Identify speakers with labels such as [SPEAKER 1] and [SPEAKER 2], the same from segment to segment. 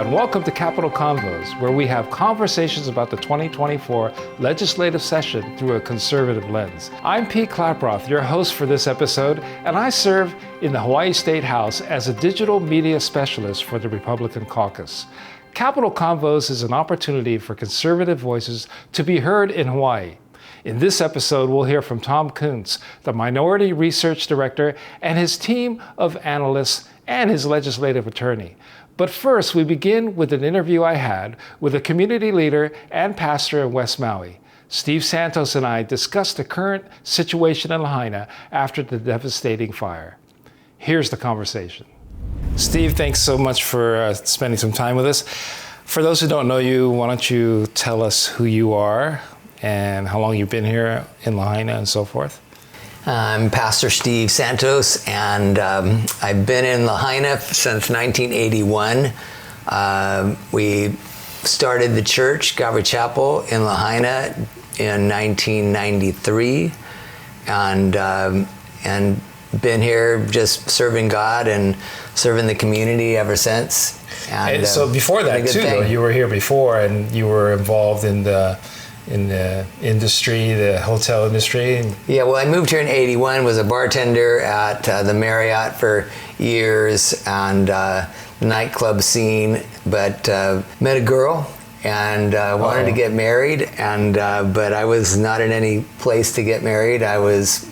[SPEAKER 1] and welcome to Capitol Convos, where we have conversations about the 2024 legislative session through a conservative lens. I'm Pete Klaproth, your host for this episode, and I serve in the Hawaii State House as a digital media specialist for the Republican caucus. Capitol Convos is an opportunity for conservative voices to be heard in Hawaii. In this episode, we'll hear from Tom Kuntz, the Minority Research Director, and his team of analysts and his legislative attorney. But first, we begin with an interview I had with a community leader and pastor in West Maui. Steve Santos and I discussed the current situation in Lahaina after the devastating fire. Here's the conversation. Steve, thanks so much for spending some time with us. For those who don't know you, why don't you tell us who you are and how long you've been here in Lahaina and so forth?
[SPEAKER 2] I'm Pastor Steve Santos, and I've been in Lahaina since 1981. We started the church, Calvary Chapel, in Lahaina in 1993, and been here just serving God and serving the community ever since.
[SPEAKER 1] And so before that too, though, you were here before, and you were involved in the industry, the hotel industry?
[SPEAKER 2] Yeah, well, I moved here in 81, was a bartender at the Marriott for years, and nightclub scene, but met a girl and wanted to get married, and but I was not in any place to get married. I was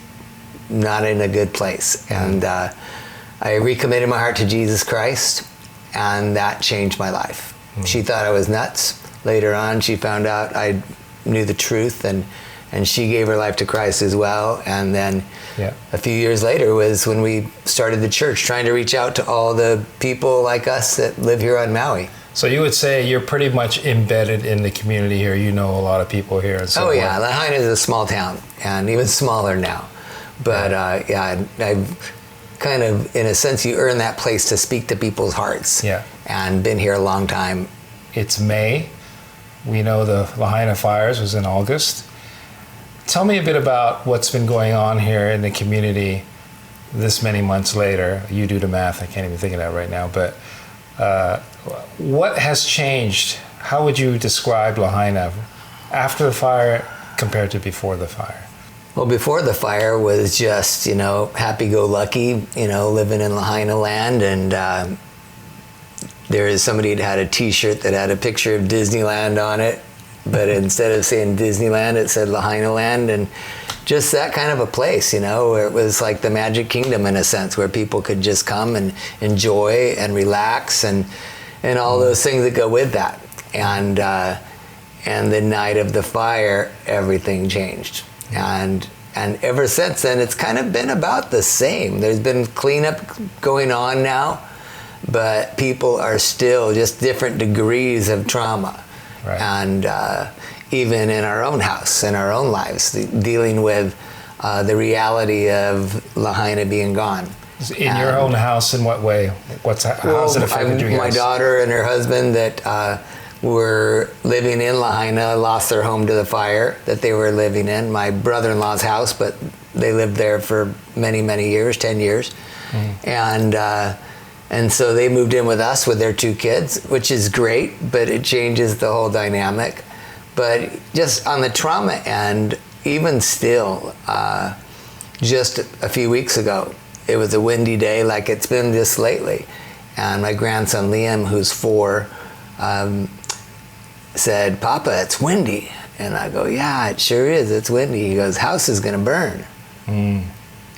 [SPEAKER 2] not in a good place, and I recommitted my heart to Jesus Christ, and that changed my life. She thought I was nuts. Later on, she found out I knew the truth, and she gave her life to Christ as well. And then a few years later was when we started the church, trying to reach out to all the people like us that live here on Maui.
[SPEAKER 1] So you would say you're pretty much embedded in the community here. You know a lot of people here and so on.
[SPEAKER 2] Yeah, Lahaina is a small town, and even smaller now. But I've kind of, in a sense, you earn that place to speak to people's hearts.
[SPEAKER 1] Yeah.
[SPEAKER 2] And been here a long time.
[SPEAKER 1] It's May. We know the Lahaina Fires was in August. Tell me a bit about what's been going on here in the community this many months later. You do the math, I can't even think of that right now, but what has changed? How would you describe Lahaina after the fire compared to before the fire?
[SPEAKER 2] Well, before the fire was just, happy-go-lucky, living in Lahaina land, and there is somebody that had a T-shirt that had a picture of Disneyland on it, but instead of saying Disneyland, it said Lahaina land, and just that kind of a place, where it was like the Magic Kingdom in a sense, where people could just come and enjoy and relax and all those things that go with that. And the night of the fire, everything changed, and ever since then, it's kind of been about the same. There's been cleanup going on now, but people are still just different degrees of trauma.
[SPEAKER 1] Right.
[SPEAKER 2] And even in our own house, in our own lives, dealing with the reality of Lahaina being gone.
[SPEAKER 1] In your own house, in what way? How's it affected you guys?
[SPEAKER 2] My daughter and her husband that were living in Lahaina lost their home to the fire that they were living in. My brother-in-law's house, but they lived there for many, many years, 10 years. And so they moved in with us with their 2 kids, which is great, but it changes the whole dynamic. But just on the trauma end, even still, just a few weeks ago, it was a windy day like it's been just lately. And my grandson Liam, who's 4, said, "Papa, it's windy." And I go, "Yeah, it sure is, it's windy." He goes, "House is gonna burn."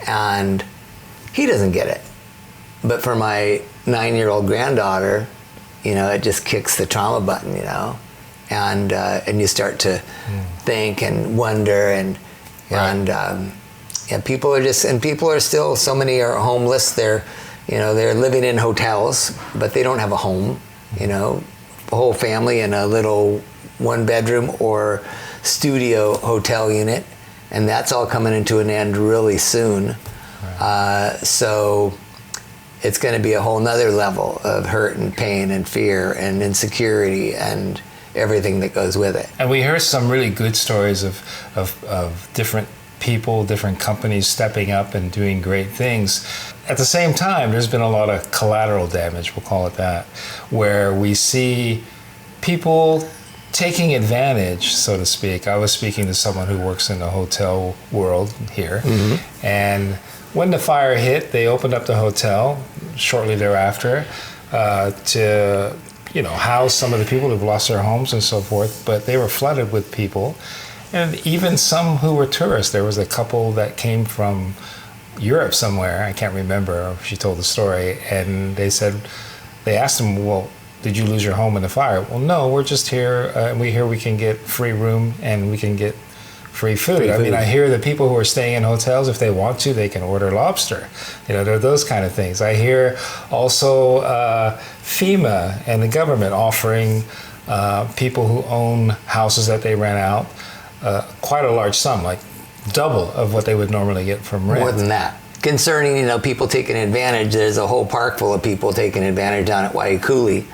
[SPEAKER 2] And he doesn't get it. But for my 9-year-old granddaughter, it just kicks the trauma button, and you start to think and wonder, and people are still, so many are homeless. They're living in hotels, but they don't have a home, a whole family in a little 1-bedroom or studio hotel unit, and that's all coming into an end really soon. So it's going to be a whole nother level of hurt and pain and fear and insecurity and everything that goes with it.
[SPEAKER 1] And we heard some really good stories of different people, different companies stepping up and doing great things. At the same time, there's been a lot of collateral damage, we'll call it that, where we see people taking advantage, so to speak. I was speaking to someone who works in the hotel world here, and when the fire hit, they opened up the hotel shortly thereafter to house some of the people who've lost their homes and so forth, but they were flooded with people, and even some who were tourists. There was a couple that came from Europe somewhere, I can't remember, she told the story, and they asked them, well, did you lose your home in the fire? Well, no, we're just here, and we can get free room and we can get free food. I mean, I hear the people who are staying in hotels, if they want to, they can order lobster. There are those kind of things. I hear also FEMA and the government offering people who own houses that they rent out quite a large sum, like double of what they would normally get from rent.
[SPEAKER 2] More than that. Concerning, people taking advantage, there's a whole park full of people taking advantage down at Waikuli.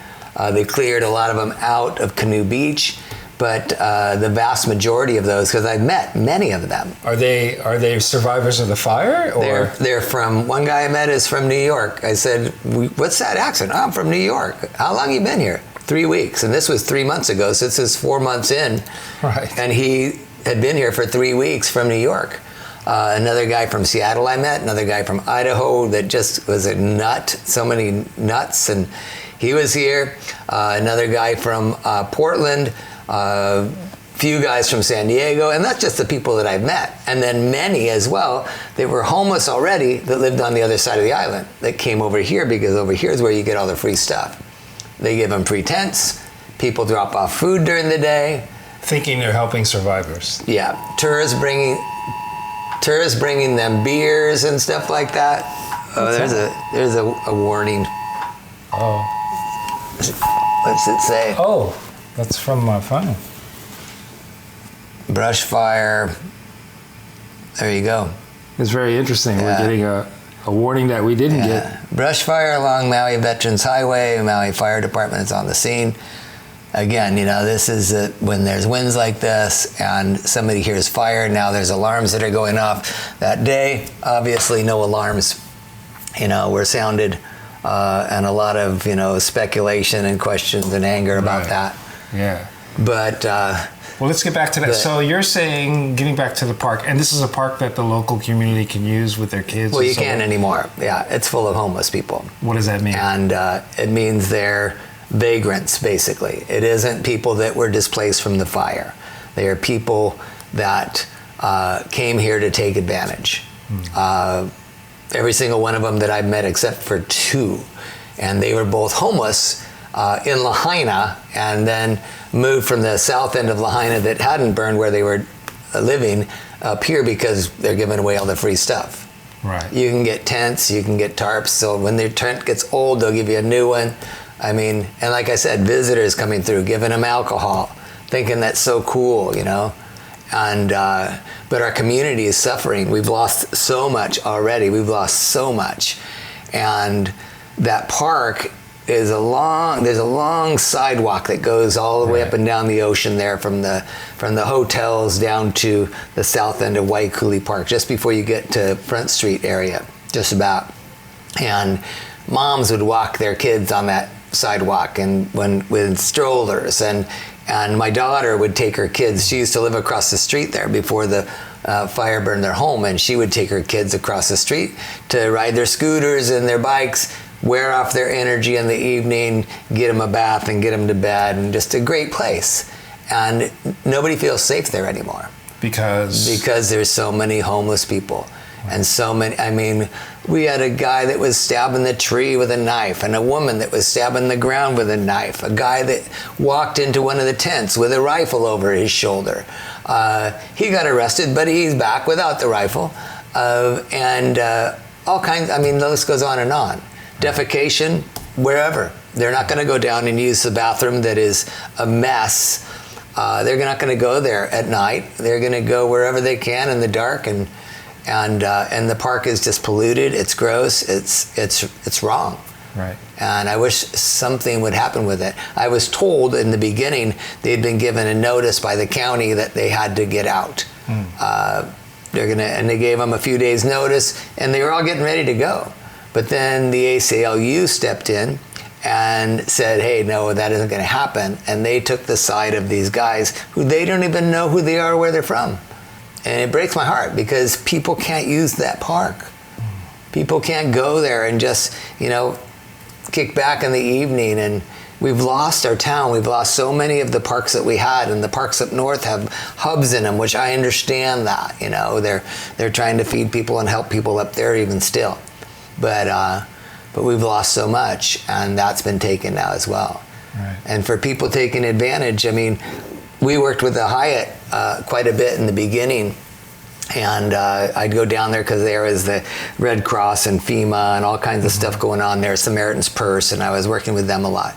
[SPEAKER 2] They cleared a lot of them out of Canoe Beach, but the vast majority of those, because I've met many of them.
[SPEAKER 1] Are they survivors of the fire? Or?
[SPEAKER 2] They're from, one guy I met is from New York. I said, what's that accent? Oh, I'm from New York. How long you been here? 3 weeks. And this was 3 months ago, so this is 4 months in.
[SPEAKER 1] Right.
[SPEAKER 2] And he had been here for 3 weeks from New York. Another guy from Seattle I met, another guy from Idaho that just was a nut, so many nuts, and he was here. Another guy from Portland, few guys from San Diego, and that's just the people that I've met. And then many as well that were homeless already that lived on the other side of the island that came over here, because over here is where you get all the free stuff. They give them free tents, people drop off food during the day.
[SPEAKER 1] Thinking they're helping survivors.
[SPEAKER 2] Yeah, tourists bringing them beers and stuff like that. Oh, there's a warning.
[SPEAKER 1] Oh.
[SPEAKER 2] What's it say?
[SPEAKER 1] Oh, that's from my phone.
[SPEAKER 2] Brush fire. There you go.
[SPEAKER 1] It's very interesting.
[SPEAKER 2] Yeah.
[SPEAKER 1] We're getting a warning that we didn't get.
[SPEAKER 2] Brush fire along Maui Veterans Highway. Maui Fire Department is on the scene. Again, this is when there's winds like this and somebody hears fire, now there's alarms that are going off. That day, obviously no alarms, were sounded, and a lot of, speculation and questions and anger about that.
[SPEAKER 1] Yeah.
[SPEAKER 2] But...
[SPEAKER 1] well, let's get back to that. So you're saying, getting back to the park, and this is a park that the local community can use with their kids?
[SPEAKER 2] Well, you can't anymore. Yeah, it's full of homeless people.
[SPEAKER 1] What does that mean?
[SPEAKER 2] And it means they're vagrants, basically. It isn't people that were displaced from the fire. They are people that came here to take advantage. Every single one of them that I've met except for 2. And they were both homeless in Lahaina and then moved from the south end of Lahaina that hadn't burned where they were living up here because they're giving away all the free stuff.
[SPEAKER 1] Right.
[SPEAKER 2] You can get tents, you can get tarps, so when their tent gets old, they'll give you a new one. I mean, and like I said, visitors coming through, giving them alcohol, thinking that's so cool, And, but our community is suffering. We've lost so much already. We've lost so much. And that park is there's a long sidewalk that goes all the way up and down the ocean there from the hotels down to the south end of Waikuli Park, just before you get to Front Street area, just about. And moms would walk their kids on that sidewalk and with strollers, and my daughter would take her kids. She used to live across the street there before the fire burned their home, and she would take her kids across the street to ride their scooters and their bikes, wear off their energy in the evening, get them a bath and get them to bed, and just a great place. And nobody feels safe there anymore. Because there's so many homeless people. And so many, we had a guy that was stabbing the tree with a knife, and a woman that was stabbing the ground with a knife, a guy that walked into one of the tents with a rifle over his shoulder. He got arrested, but he's back without the rifle. And all kinds, the list goes on and on. Defecation, wherever. They're not going to go down and use the bathroom that is a mess. They're not going to go there at night. They're going to go wherever they can in the dark, and the park is just polluted. It's gross. It's wrong.
[SPEAKER 1] Right.
[SPEAKER 2] And I wish something would happen with it. I was told in the beginning they'd been given a notice by the county that they had to get out. and they gave them a few days notice, and they were all getting ready to go. But then the ACLU stepped in and said, hey, no, that isn't going to happen. And they took the side of these guys who they don't even know who they are or where they're from. And it breaks my heart because people can't use that park. People can't go there and just, kick back in the evening. And we've lost our town. We've lost so many of the parks that we had, and the parks up north have hubs in them, which I understand that, they're trying to feed people and help people up there even still. But we've lost so much, and that's been taken now as well.
[SPEAKER 1] Right.
[SPEAKER 2] And for people taking advantage, we worked with the Hyatt quite a bit in the beginning, and I'd go down there because there was the Red Cross and FEMA and all kinds of stuff going on there, Samaritan's Purse, and I was working with them a lot.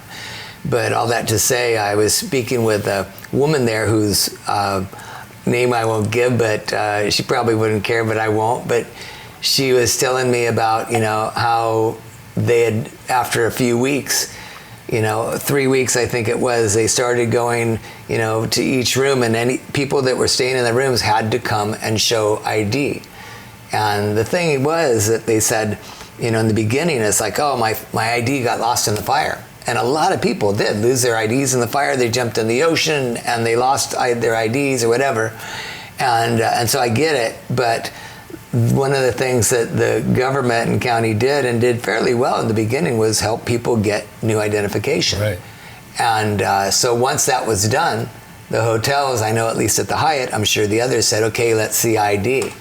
[SPEAKER 2] But all that to say, I was speaking with a woman there whose name I won't give, but she probably wouldn't care, but I won't. But she was telling me about, how they had, after a few weeks, 3 weeks, I think it was, they started going, to each room, and any people that were staying in the rooms had to come and show ID. And the thing was that they said, in the beginning, it's like, oh, my ID got lost in the fire. And a lot of people did lose their IDs in the fire. They jumped in the ocean and they lost their IDs or whatever. And so I get it, but one of the things that the government and county did, and did fairly well in the beginning, was help people get new identification.
[SPEAKER 1] Right.
[SPEAKER 2] And so once that was done, the hotels, I know at least at the Hyatt, I'm sure the others said, okay, let's see ID.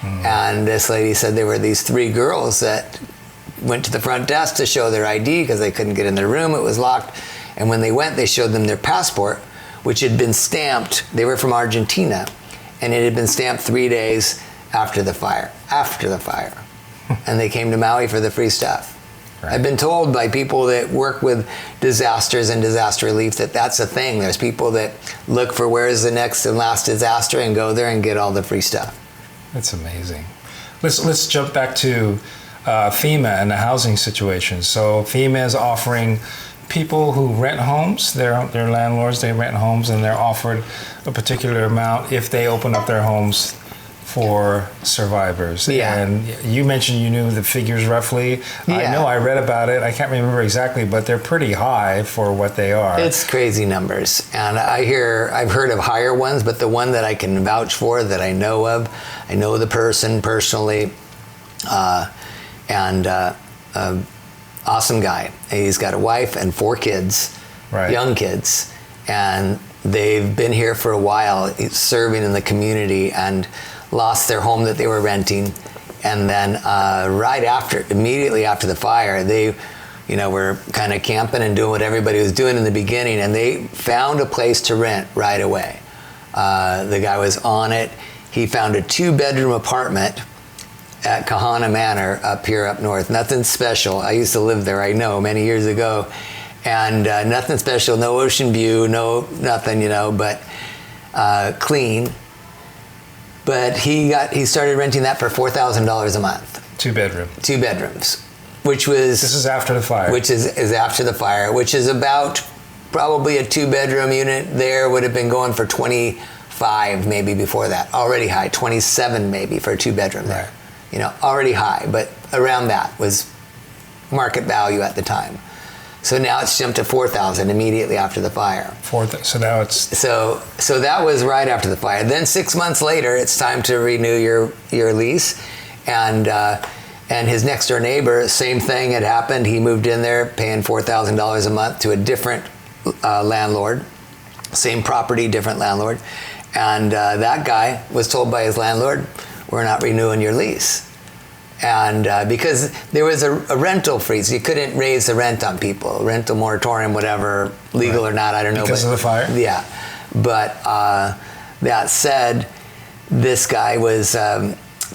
[SPEAKER 2] And this lady said there were these 3 girls that went to the front desk to show their ID because they couldn't get in their room, it was locked. And when they went, they showed them their passport, which had been stamped. They were from Argentina, and it had been stamped 3 days after the fire. And they came to Maui for the free stuff. Right. I've been told by people that work with disasters and disaster relief that that's a thing. There's people that look for where's the next and last disaster and go there and get all the free stuff.
[SPEAKER 1] That's amazing. Let's jump back to FEMA and the housing situation. So FEMA is offering people who rent homes, they're landlords, they rent homes, and they're offered a particular amount if they open up their homes for survivors.
[SPEAKER 2] Yeah.
[SPEAKER 1] And you mentioned you knew the figures roughly.
[SPEAKER 2] Yeah.
[SPEAKER 1] I know I read about it. I can't remember exactly, but they're pretty high for what they are.
[SPEAKER 2] It's crazy numbers. And I've heard of higher ones, but the one that I can vouch for, that I know of, I know the person personally, and awesome guy. He's got a wife and 4 kids,
[SPEAKER 1] right.
[SPEAKER 2] Young kids, and they've been here for a while serving in the community and lost their home that they were renting. And then immediately after the fire, they were kind of camping and doing what everybody was doing in the beginning, and they found a place to rent right away. The guy was on it. He found a 2-bedroom apartment at Kahana Manor up north. Nothing special. I used to live there, I know, many years ago. And nothing special, no ocean view, no nothing, but clean. But he started renting that for $4,000 a month.
[SPEAKER 1] 2 bedroom.
[SPEAKER 2] 2 bedrooms, which was...
[SPEAKER 1] This is after the fire.
[SPEAKER 2] Which is after the fire, which is about probably a 2-bedroom unit there would have been going for 25 maybe before that. Already high, 27 maybe for a 2-bedroom there.
[SPEAKER 1] Right.
[SPEAKER 2] Already high, but around that was market value at the time. So now it's jumped to $4,000 immediately after the fire.
[SPEAKER 1] So now it's...
[SPEAKER 2] So that was right after the fire. Then 6 months later, it's time to renew your lease. And his next door neighbor, same thing had happened. He moved in there paying $4,000 a month to a different landlord. Same property, different landlord. And that guy was told by his landlord, we're not renewing your lease. And because there was a rental freeze, you couldn't raise the rent on people, rental moratorium, whatever, legal or not, I don't know.
[SPEAKER 1] Because of the fire?
[SPEAKER 2] Yeah. But that said, this guy was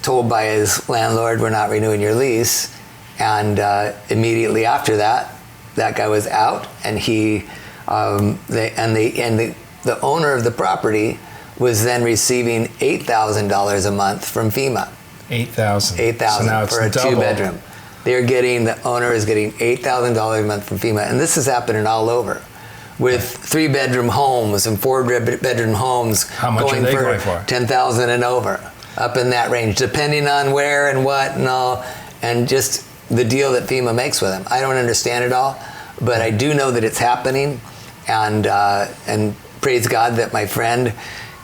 [SPEAKER 2] told by his landlord, we're not renewing your lease. And immediately after that, that guy was out, and the owner of the property was then receiving $8,000 a month from FEMA.
[SPEAKER 1] $8,000.
[SPEAKER 2] $8,000 for a
[SPEAKER 1] double.
[SPEAKER 2] 2-bedroom. The owner is getting $8,000 a month from FEMA, and this is happening all over, with 3-bedroom homes and 4-bedroom homes.
[SPEAKER 1] How much are they going for?
[SPEAKER 2] $10,000 and over. up in that range, depending on where and what and all, and just the deal that FEMA makes with them. I don't understand it all, but I do know that it's happening, and praise God that my friend,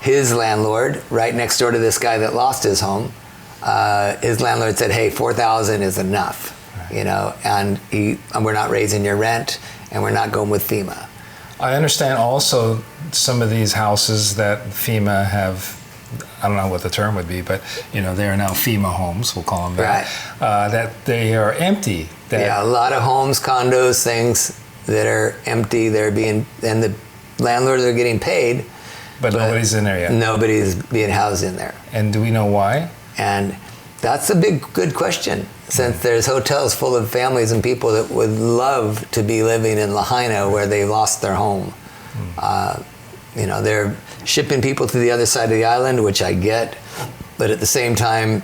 [SPEAKER 2] his landlord, right next door to this guy that lost his home, his landlord said, hey, $4,000 is enough, you know, and we're not raising your rent, and we're not going with FEMA.
[SPEAKER 1] I understand also some of these houses that FEMA have, I don't know what the term would be, but you know, they are now FEMA homes, we'll call them that, that they are empty.
[SPEAKER 2] Yeah, a lot of homes, condos, things that are empty, and the landlords are getting paid.
[SPEAKER 1] But nobody's in there yet.
[SPEAKER 2] Nobody's being housed in there.
[SPEAKER 1] And do we know why?
[SPEAKER 2] And that's a good question, since there's hotels full of families and people that would love to be living in Lahaina where they lost their home. You know, they're shipping people to the other side of the island, which I get, but at the same time,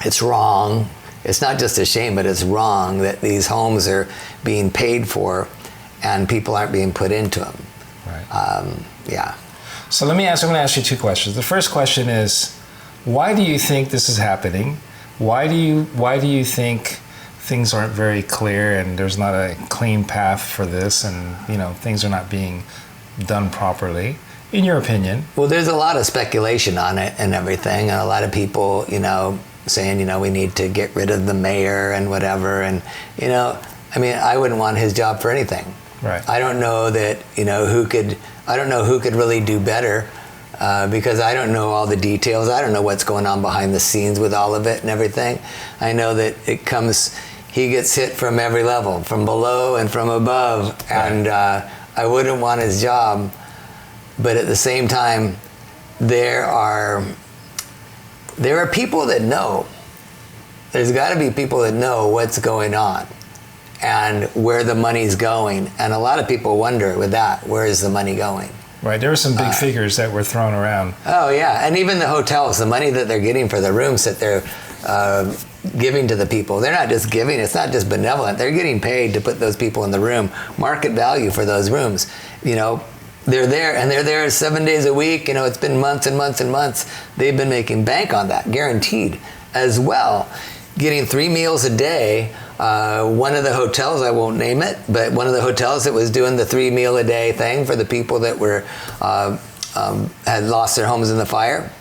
[SPEAKER 2] it's wrong. It's not just a shame, but it's wrong that these homes are being paid for and people aren't being put into them.
[SPEAKER 1] Right.
[SPEAKER 2] Yeah.
[SPEAKER 1] So I'm going to ask you two questions. The first question is, why do you think this is happening? Why do you think things aren't very clear and there's not a clean path for this, and you know, things are not being done properly, in your opinion?
[SPEAKER 2] Well, there's a lot of speculation on it and everything, and a lot of people, you know, saying, you know, we need to get rid of the mayor and whatever, and you know, I mean, I wouldn't want his job for anything.
[SPEAKER 1] Right.
[SPEAKER 2] I don't know that, you know, who could really do better, because I don't know all the details. I don't know what's going on behind the scenes with all of it and everything. I know that he gets hit from every level, from below and from above, right. And I wouldn't want his job. But at the same time, there are people that know. There's got to be people that know what's going on and where the money's going. And a lot of people wonder with that, where is the money going?
[SPEAKER 1] Right, there were some big figures that were thrown around.
[SPEAKER 2] Oh yeah, and even the hotels, the money that they're getting for the rooms that they're giving to the people, they're not just giving, it's not just benevolent, they're getting paid to put those people in the room, market value for those rooms. You know, they're there 7 days a week, you know, it's been months and months and months. They've been making bank on that, guaranteed, as well. Getting 3 meals a day. One of the hotels, I won't name it, but one of the hotels that was doing the 3 meal a day thing for the people that were had lost their homes in the fire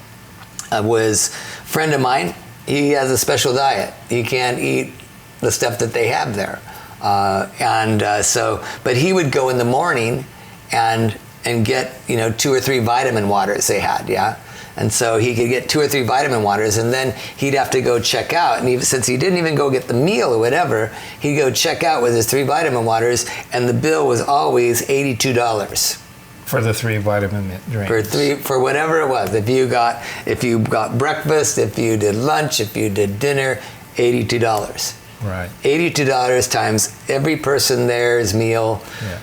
[SPEAKER 2] was a friend of mine. He has a special diet. He can't eat the stuff that they have there, but he would go in the morning and get, you know, 2 or 3 vitamin waters they had, yeah. And so he could get 2 or 3 vitamin waters, and then he'd have to go check out. And since he didn't even go get the meal or whatever, he'd go check out with his 3 vitamin waters, and the bill was always $82
[SPEAKER 1] for the 3 vitamin drinks.
[SPEAKER 2] For whatever it was. If you got breakfast, if you did lunch, if you did dinner, $82.
[SPEAKER 1] Right.
[SPEAKER 2] $82 times every person there's meal. Yeah.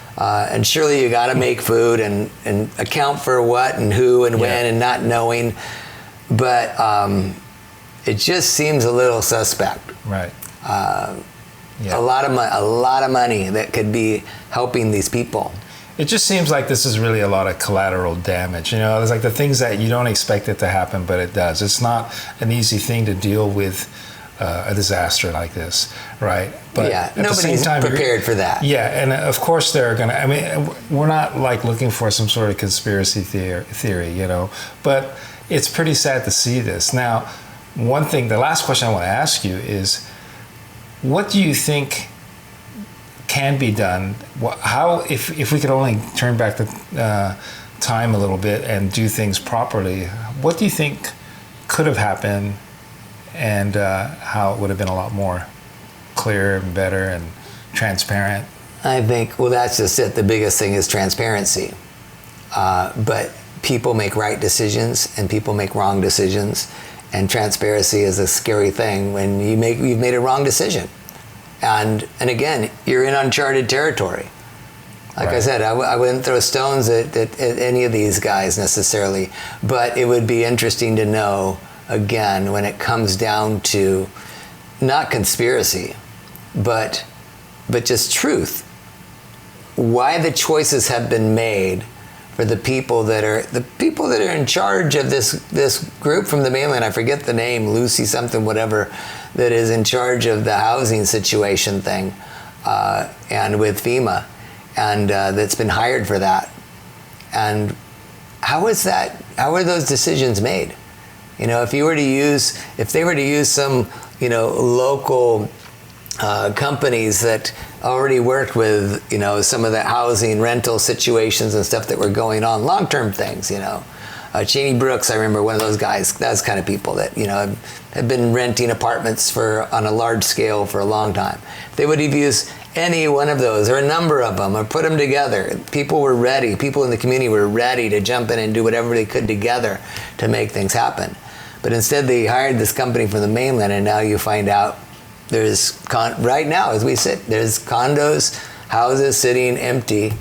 [SPEAKER 2] And surely you got to make food and account for what and who and when and not knowing. But it just seems a little suspect.
[SPEAKER 1] Right.
[SPEAKER 2] A lot of money that could be helping these people.
[SPEAKER 1] It just seems like this is really a lot of collateral damage. You know, it's like the things that you don't expect it to happen, but it does. It's not an easy thing to deal with. A disaster like this, right? But
[SPEAKER 2] yeah, nobody's prepared for that.
[SPEAKER 1] Yeah, and of course they're gonna. I mean, we're not like looking for some sort of conspiracy theory, you know. But it's pretty sad to see this. Now, one thing, the last question I want to ask you is, what do you think can be done? How, if we could only turn back the time a little bit and do things properly, what do you think could have happened? And how it would have been a lot more clear and better and transparent? I
[SPEAKER 2] think, well, that's just it. The biggest thing is transparency. But people make right decisions and people make wrong decisions. And transparency is a scary thing when you've made a wrong decision. And again, you're in uncharted territory. Like right. I said, I wouldn't throw stones at any of these guys necessarily. But it would be interesting to know, again, when it comes down to not conspiracy, but just truth, why the choices have been made for the people that are in charge of this group from the mainland. I forget the name, Lucy something, whatever, that is in charge of the housing situation thing, and with FEMA, and that's been hired for that. And how are those decisions made? You know, if they were to use some, you know, local companies that already worked with, you know, some of the housing rental situations and stuff that were going on, long-term things, you know. Cheney Brooks, I remember one of those guys, those kind of people that, you know, have been renting apartments on a large scale for a long time. If they would have used any one of those or a number of them or put them together, people in the community were ready to jump in and do whatever they could together to make things happen. But instead they hired this company from the mainland, and now you find out right now as we sit, there's condos, houses sitting empty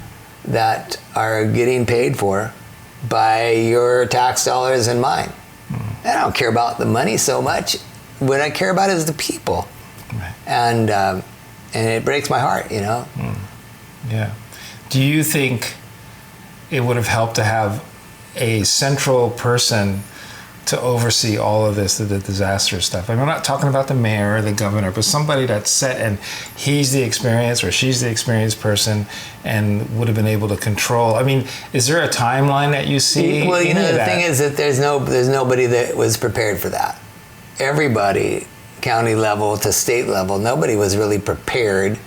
[SPEAKER 2] that are getting paid for by your tax dollars and mine. I don't care about the money so much. What I care about is the people.
[SPEAKER 1] Right.
[SPEAKER 2] And it breaks my heart, you know.
[SPEAKER 1] Yeah. Do you think it would have helped to have a central person to oversee all of this, the disaster stuff? I mean, I'm not talking about the mayor or the governor, but somebody that's set and he's the experienced or she's the experienced person and would have been able to control. I mean, is there a timeline that you see?
[SPEAKER 2] Well, you know, the thing is that there's nobody that was prepared for that. Everybody, county level to state level, nobody was really prepared.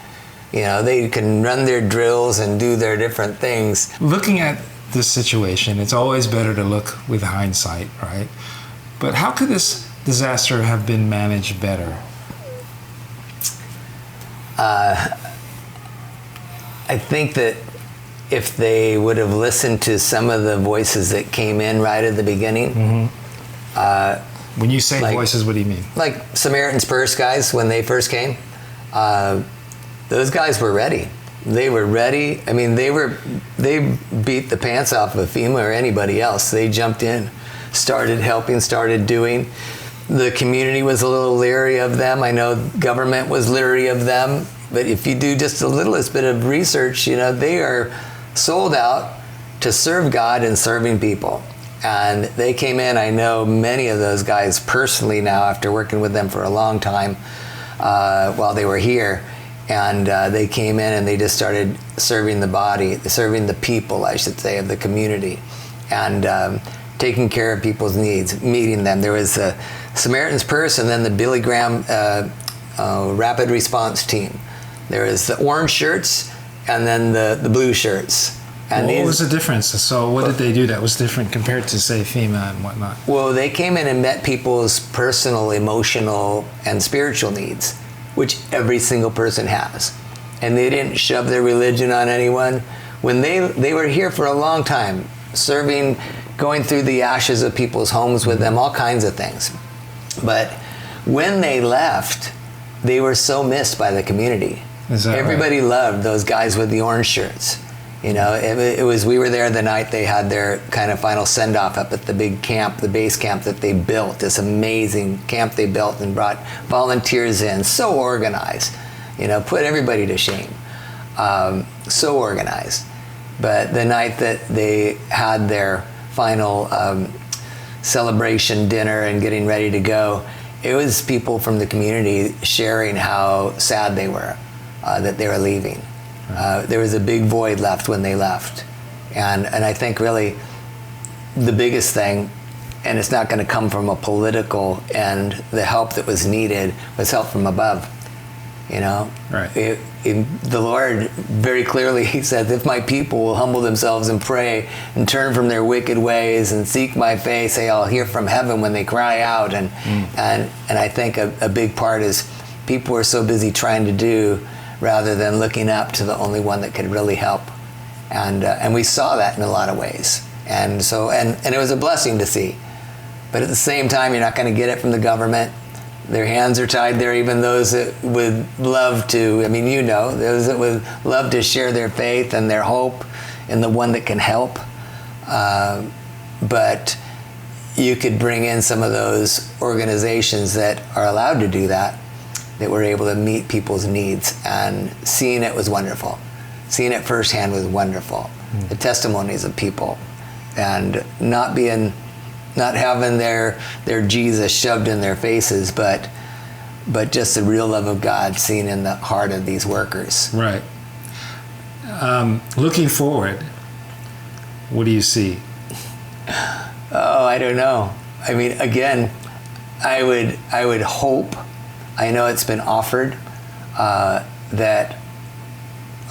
[SPEAKER 2] You know, they can run their drills and do their different things.
[SPEAKER 1] Looking at this situation, it's always better to look with hindsight, right? But how could this disaster have been managed better?
[SPEAKER 2] I think that if they would have listened to some of the voices that came in right at the beginning.
[SPEAKER 1] When you say voices, what do you mean? Like
[SPEAKER 2] Samaritan's Purse guys, when they first came, those guys were ready. They were ready. I mean, they beat the pants off of FEMA or anybody else. They jumped in, started helping, started doing. The community was a little leery of them. I know government was leery of them. But if you do just the littlest bit of research, you know, they are sold out to serve God and serving people. And they came in, I know many of those guys personally now after working with them for a long time while they were here. And they came in and they just started serving the people, I should say, of the community, and taking care of people's needs, meeting them. There was the Samaritan's Purse and then the Billy Graham Rapid Response Team. There was the orange shirts and then the blue shirts. And
[SPEAKER 1] what was the difference? So what did they do that was different compared to, say, FEMA and whatnot?
[SPEAKER 2] Well, they came in and met people's personal, emotional, and spiritual needs, which every single person has. And they didn't shove their religion on anyone. When they were here for a long time, serving, going through the ashes of people's homes with them, all kinds of things. But when they left, they were so missed by the community. Everybody loved those guys with the orange shirts. You know, we were there the night they had their kind of final send-off up at the big camp, the base camp that they built, this amazing camp they built and brought volunteers in, so organized, you know, put everybody to shame, so organized. But the night that they had their final celebration dinner and getting ready to go, it was people from the community sharing how sad they were that they were leaving. There was a big void left when they left. And I think really the biggest thing, and it's not going to come from a political end, the help that was needed was help from above. You know?
[SPEAKER 1] Right.
[SPEAKER 2] The Lord very clearly, he says, if my people will humble themselves and pray and turn from their wicked ways and seek my face, I'll hear from heaven when they cry out. And I think a big part is people are so busy trying to do rather than looking up to the only one that could really help. And we saw that in a lot of ways. And so, and it was a blessing to see. But at the same time, you're not going to get it from the government. Their hands are tied there, even those that would love to, I mean, you know, those that would love to share their faith and their hope in the one that can help. But you could bring in some of those organizations that are allowed to do that were able to meet people's needs, and seeing it was wonderful. Seeing it firsthand was wonderful. the testimonies of people, and not having their Jesus shoved in their faces, but just the real love of God seen in the heart of these workers.
[SPEAKER 1] Right. Looking forward, what do you see?
[SPEAKER 2] Oh, I don't know. I mean, again, I would hope, I know it's been offered, that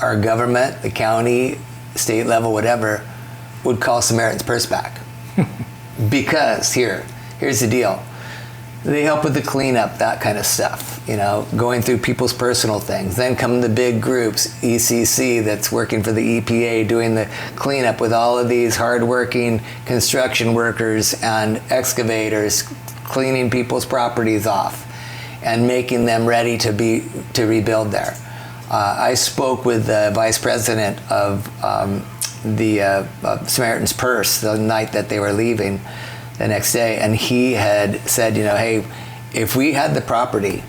[SPEAKER 2] our government, the county, state level, whatever, would call Samaritan's Purse back. Because here's the deal. They help with the cleanup, that kind of stuff, going through people's personal things. Then come the big groups, ECC, that's working for the EPA, doing the cleanup with all of these hardworking construction workers and excavators, cleaning people's properties off and making them ready to rebuild there. I spoke with the vice president of the Samaritan's Purse the night that they were leaving, the next day, and he had said, hey, if we had the property,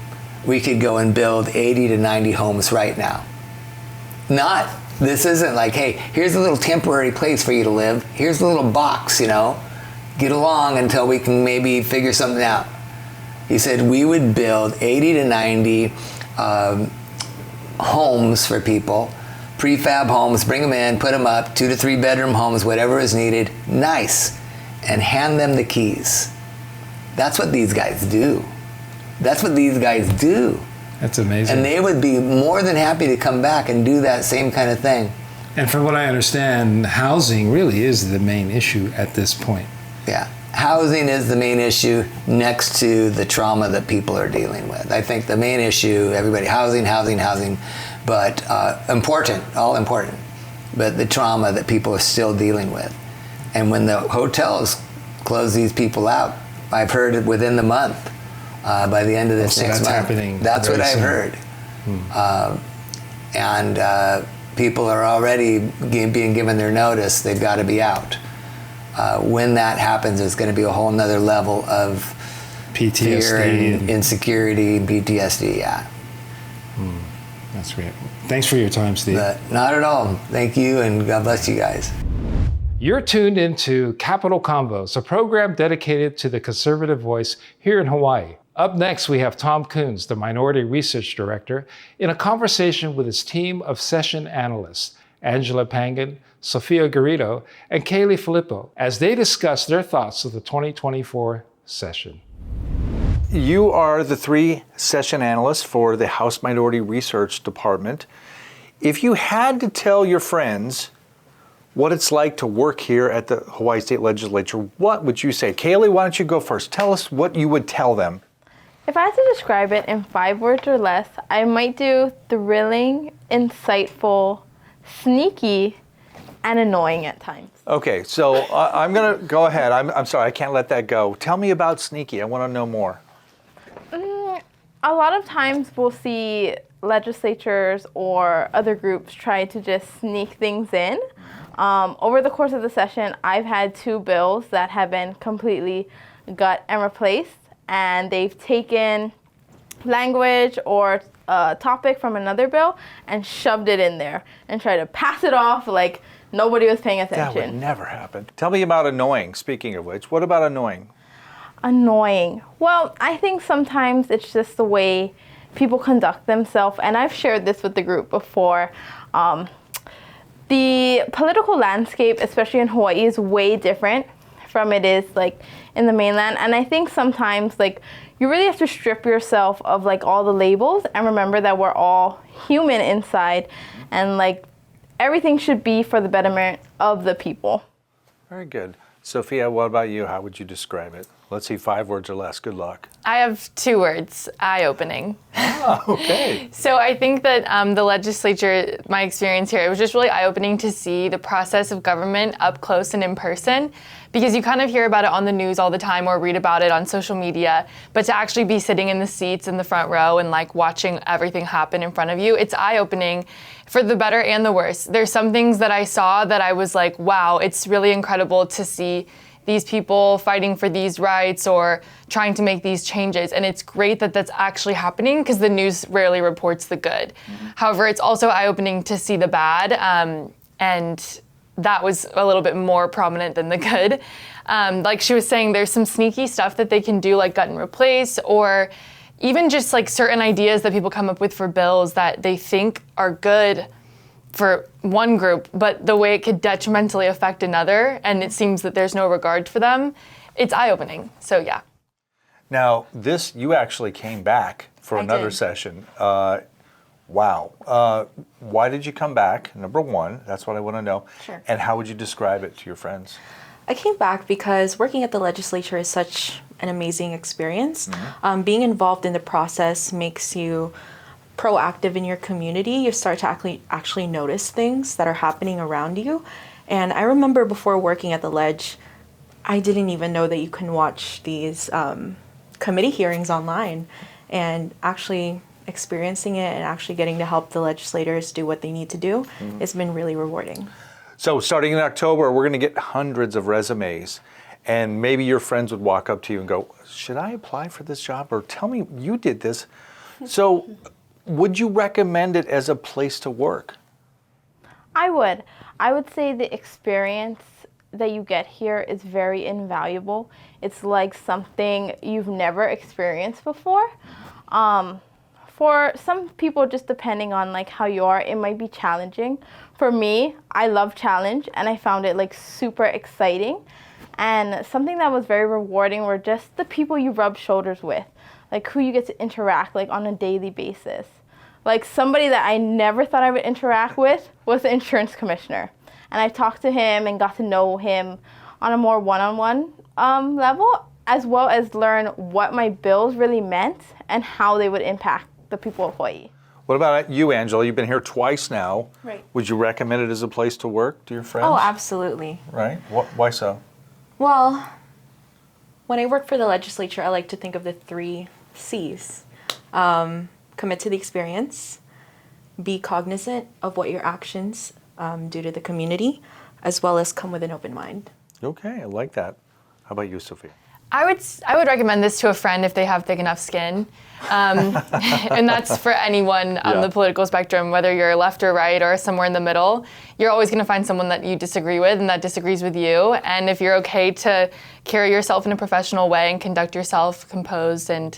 [SPEAKER 2] we could go and build 80 to 90 homes right now. This isn't like, hey, here's a little temporary place for you to live. Here's a little box, get along until we can maybe figure something out. He said we would build 80 to 90 homes for people, prefab homes, bring them in, put them up, 2 to 3 bedroom homes, whatever is needed, nice, and hand them the keys. That's what these guys do. That's amazing. And they would be more than happy to come back and do that same kind of thing.
[SPEAKER 1] And from what I understand, housing really is the main issue at this point.
[SPEAKER 2] Yeah. Housing is the main issue next to the trauma that people are dealing with. I think the main issue, everybody, housing, but all important. But the trauma that people are still dealing with. And when the hotels close these people out, I've heard it within the month, by the end of this next month.
[SPEAKER 1] Happening.
[SPEAKER 2] That's what I've heard. And people are already being given their notice, they've got to be out. When that happens, there's going to be a whole nother level of
[SPEAKER 1] PTSD
[SPEAKER 2] fear and insecurity and PTSD, yeah.
[SPEAKER 1] That's great. Thanks for your time, Steve.
[SPEAKER 2] Not at all. Thank you, and God bless you guys.
[SPEAKER 1] You're tuned into Capital Convos, a program dedicated to the conservative voice here in Hawaii. Up next, we have Tom Coons, the Minority Research Director, in a conversation with his team of session analysts, Angela Pangan, Sophia Garrido, and Kaylee Filippo, as they discuss their thoughts of the 2024 session.
[SPEAKER 3] You are the 3 session analysts for the House Minority Research Department. If you had to tell your friends what it's like to work here at the Hawaii State Legislature, what would you say? Kaylee, why don't you go first? Tell us what you would tell them.
[SPEAKER 4] If I had to describe it in 5 words or less, I might do thrilling, insightful, sneaky, and annoying at times.
[SPEAKER 3] Okay, so I'm going to go ahead. I'm sorry, I can't let that go. Tell me about sneaky. I want to know more.
[SPEAKER 4] A lot of times we'll see legislatures or other groups try to just sneak things in. Over the course of the session, I've had 2 bills that have been completely gut and replaced, and they've taken language or a topic from another bill and shoved it in there and tried to pass it off like nobody was paying attention.
[SPEAKER 3] That would never happen. Tell me about annoying, speaking of which. What about annoying?
[SPEAKER 4] Annoying. Well, I think sometimes it's just the way people conduct themselves, and I've shared this with the group before. The political landscape, especially in Hawaii, is way different from it is like in the mainland, and I think sometimes like you really have to strip yourself of like all the labels and remember that we're all human inside, and like everything should be for the betterment of the people.
[SPEAKER 3] Very good. Sophia, what about you? How would you describe it? Let's see, 5 words or less. Good luck.
[SPEAKER 5] I have 2 words, eye-opening.
[SPEAKER 3] Oh, okay.
[SPEAKER 5] So I think that the legislature, my experience here, it was just really eye-opening to see the process of government up close and in person, because you kind of hear about it on the news all the time or read about it on social media, but to actually be sitting in the seats in the front row and like watching everything happen in front of you, it's eye-opening for the better and the worse. There's some things that I saw that I was like, wow, it's really incredible to see these people fighting for these rights or trying to make these changes. And it's great that that's actually happening because the news rarely reports the good. Mm-hmm. However, it's also eye-opening to see the bad. And that was a little bit more prominent than the good. Like she was saying, there's some sneaky stuff that they can do, like gut and replace, or even just like certain ideas that people come up with for bills that they think are good for one group, but the way it could detrimentally affect another, and it seems that there's no regard for them, it's eye-opening. So yeah.
[SPEAKER 3] Now, you actually came back for another session. Wow. Why did you come back? Number one, that's what I want to know.
[SPEAKER 6] Sure.
[SPEAKER 3] And how would you describe it to your friends?
[SPEAKER 6] I came back because working at the legislature is such an amazing experience. Being involved in the process makes you proactive in your community. You start to actually notice things that are happening around you. And I remember before working at the ledge, I didn't even know that you can watch these committee hearings online, and actually experiencing it and actually getting to help the legislators do what they need to do has been really rewarding.
[SPEAKER 3] So starting in October, we're going to get hundreds of resumes, and maybe your friends would walk up to you and go, should I apply for this job? Or tell me you did this. So would you recommend it as a place to work?
[SPEAKER 4] I would. I would say the experience that you get here is very invaluable. It's like something you've never experienced before. For some people, just depending on like how you are, it might be challenging. For me, I love challenge, and I found it like super exciting. And something that was very rewarding were just the people you rub shoulders with, like who you get to interact like on a daily basis. Like somebody that I never thought I would interact with was the insurance commissioner. And I talked to him and got to know him on a more one-on-one level, as well as learn what my bills really meant and how they would impact the people of Hawaii.
[SPEAKER 3] What about you, Angela? You've been here twice now.
[SPEAKER 6] Right.
[SPEAKER 3] Would you recommend it as a place to work to your friends?
[SPEAKER 6] Oh, absolutely.
[SPEAKER 3] Right. Why so?
[SPEAKER 6] Well, when I work for the legislature, I like to think of the 3 C's. Commit to the experience, be cognizant of what your actions do to the community, as well as come with an open mind.
[SPEAKER 3] Okay, I like that. How about you, Sophia?
[SPEAKER 5] I would recommend this to a friend if they have thick enough skin. And that's for anyone on the political spectrum, whether you're left or right or somewhere in the middle. You're always going to find someone that you disagree with and that disagrees with you. And if you're okay to carry yourself in a professional way and conduct yourself composed and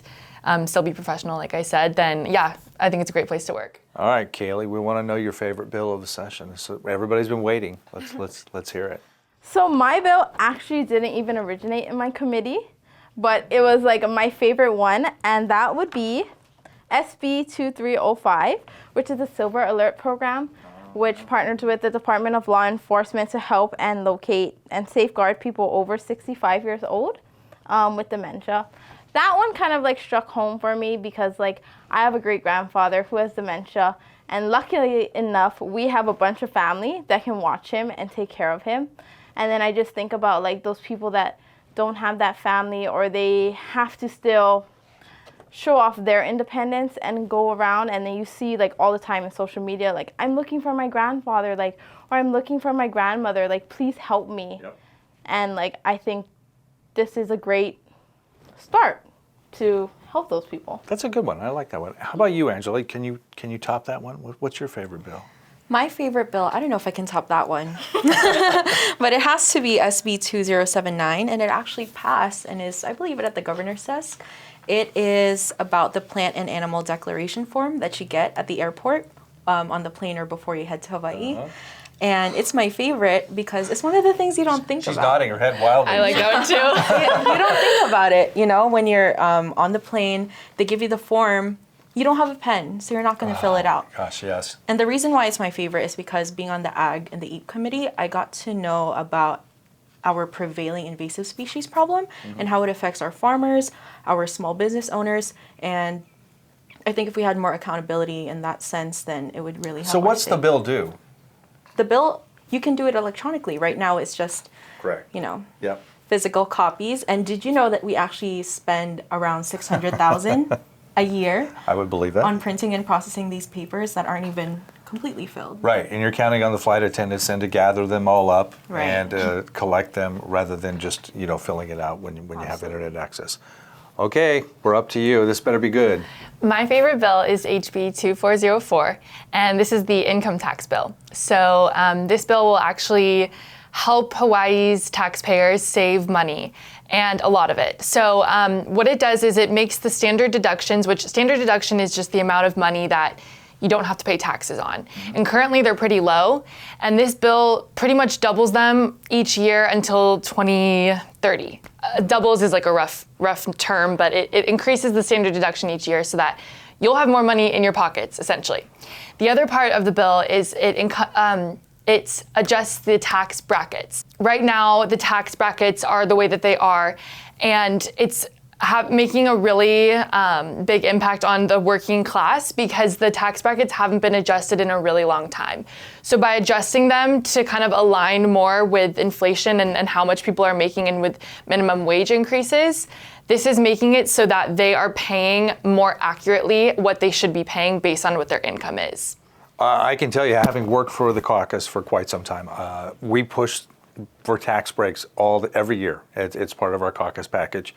[SPEAKER 5] still be professional, like I said, then yeah, I think it's a great place to work.
[SPEAKER 3] All right, Kaylee, we want to know your favorite bill of the session. So everybody's been waiting. Let's hear it.
[SPEAKER 4] So my bill actually didn't even originate in my committee, but it was like my favorite one, and that would be SB 2305, which is the Silver Alert Program, which partners with the Department of Law Enforcement to help and locate and safeguard people over 65 years old with dementia. That one kind of like struck home for me because like I have a great grandfather who has dementia, and luckily enough, we have a bunch of family that can watch him and take care of him. And then I just think about like those people that don't have that family, or they have to still show off their independence and go around, and then you see like all the time in social media, like I'm looking for my grandfather, like, or I'm looking for my grandmother, like please help me. Yep. And like I think this is a great start to help those people.
[SPEAKER 3] That's a good one. I like that one. How about you, Angela? Can you top that one? What's your favorite bill?
[SPEAKER 6] My favorite bill, I don't know if I can top that one, but it has to be SB 2079, and it actually passed and is, I believe, at the governor's desk. It is about the plant and animal declaration form that you get at the airport on the plane or before you head to Hawaii. Uh-huh. And it's my favorite because it's one of the things you don't think about.
[SPEAKER 3] She's nodding her head wildly.
[SPEAKER 5] I like that one too.
[SPEAKER 6] You don't think about it, when you're on the plane, they give you the form. You don't have a pen, so you're not going to fill it out.
[SPEAKER 3] Gosh, yes.
[SPEAKER 6] And the reason why it's my favorite is because being on the Ag and the EAP committee, I got to know about our prevailing invasive species problem and how it affects our farmers, our small business owners, and I think if we had more accountability in that sense, then it would really help.
[SPEAKER 3] So what's the bill do?
[SPEAKER 6] The bill, you can do it electronically. Right now it's just,
[SPEAKER 3] correct. Yep.
[SPEAKER 6] Physical copies. And did you know that we actually spend around $600,000 a year?
[SPEAKER 3] I would believe that.
[SPEAKER 6] On printing and processing these papers that aren't even completely filled.
[SPEAKER 3] Right, and you're counting on the flight attendants then to gather them all up and
[SPEAKER 6] Right.
[SPEAKER 3] collect them rather than just filling it out when you have internet access. Okay, we're up to you. This better be good.
[SPEAKER 5] My favorite bill is HB 2404, and this is the income tax bill. So this bill will actually help Hawaii's taxpayers save money, and a lot of it. So what it does is it makes the standard deductions, which standard deduction is just the amount of money that you don't have to pay taxes on. And currently they're pretty low, and this bill pretty much doubles them each year until 2030. Doubles is like a rough term, but it increases the standard deduction each year so that you'll have more money in your pockets, essentially. The other part of the bill is it adjusts the tax brackets. Right now, the tax brackets are the way that they are, and it's making a really big impact on the working class because the tax brackets haven't been adjusted in a really long time. So by adjusting them to kind of align more with inflation and how much people are making and with minimum wage increases, this is making it so that they are paying more accurately what they should be paying based on what their income is.
[SPEAKER 3] I can tell you, having worked for the caucus for quite some time, we push for tax breaks every year. It's part of our caucus package.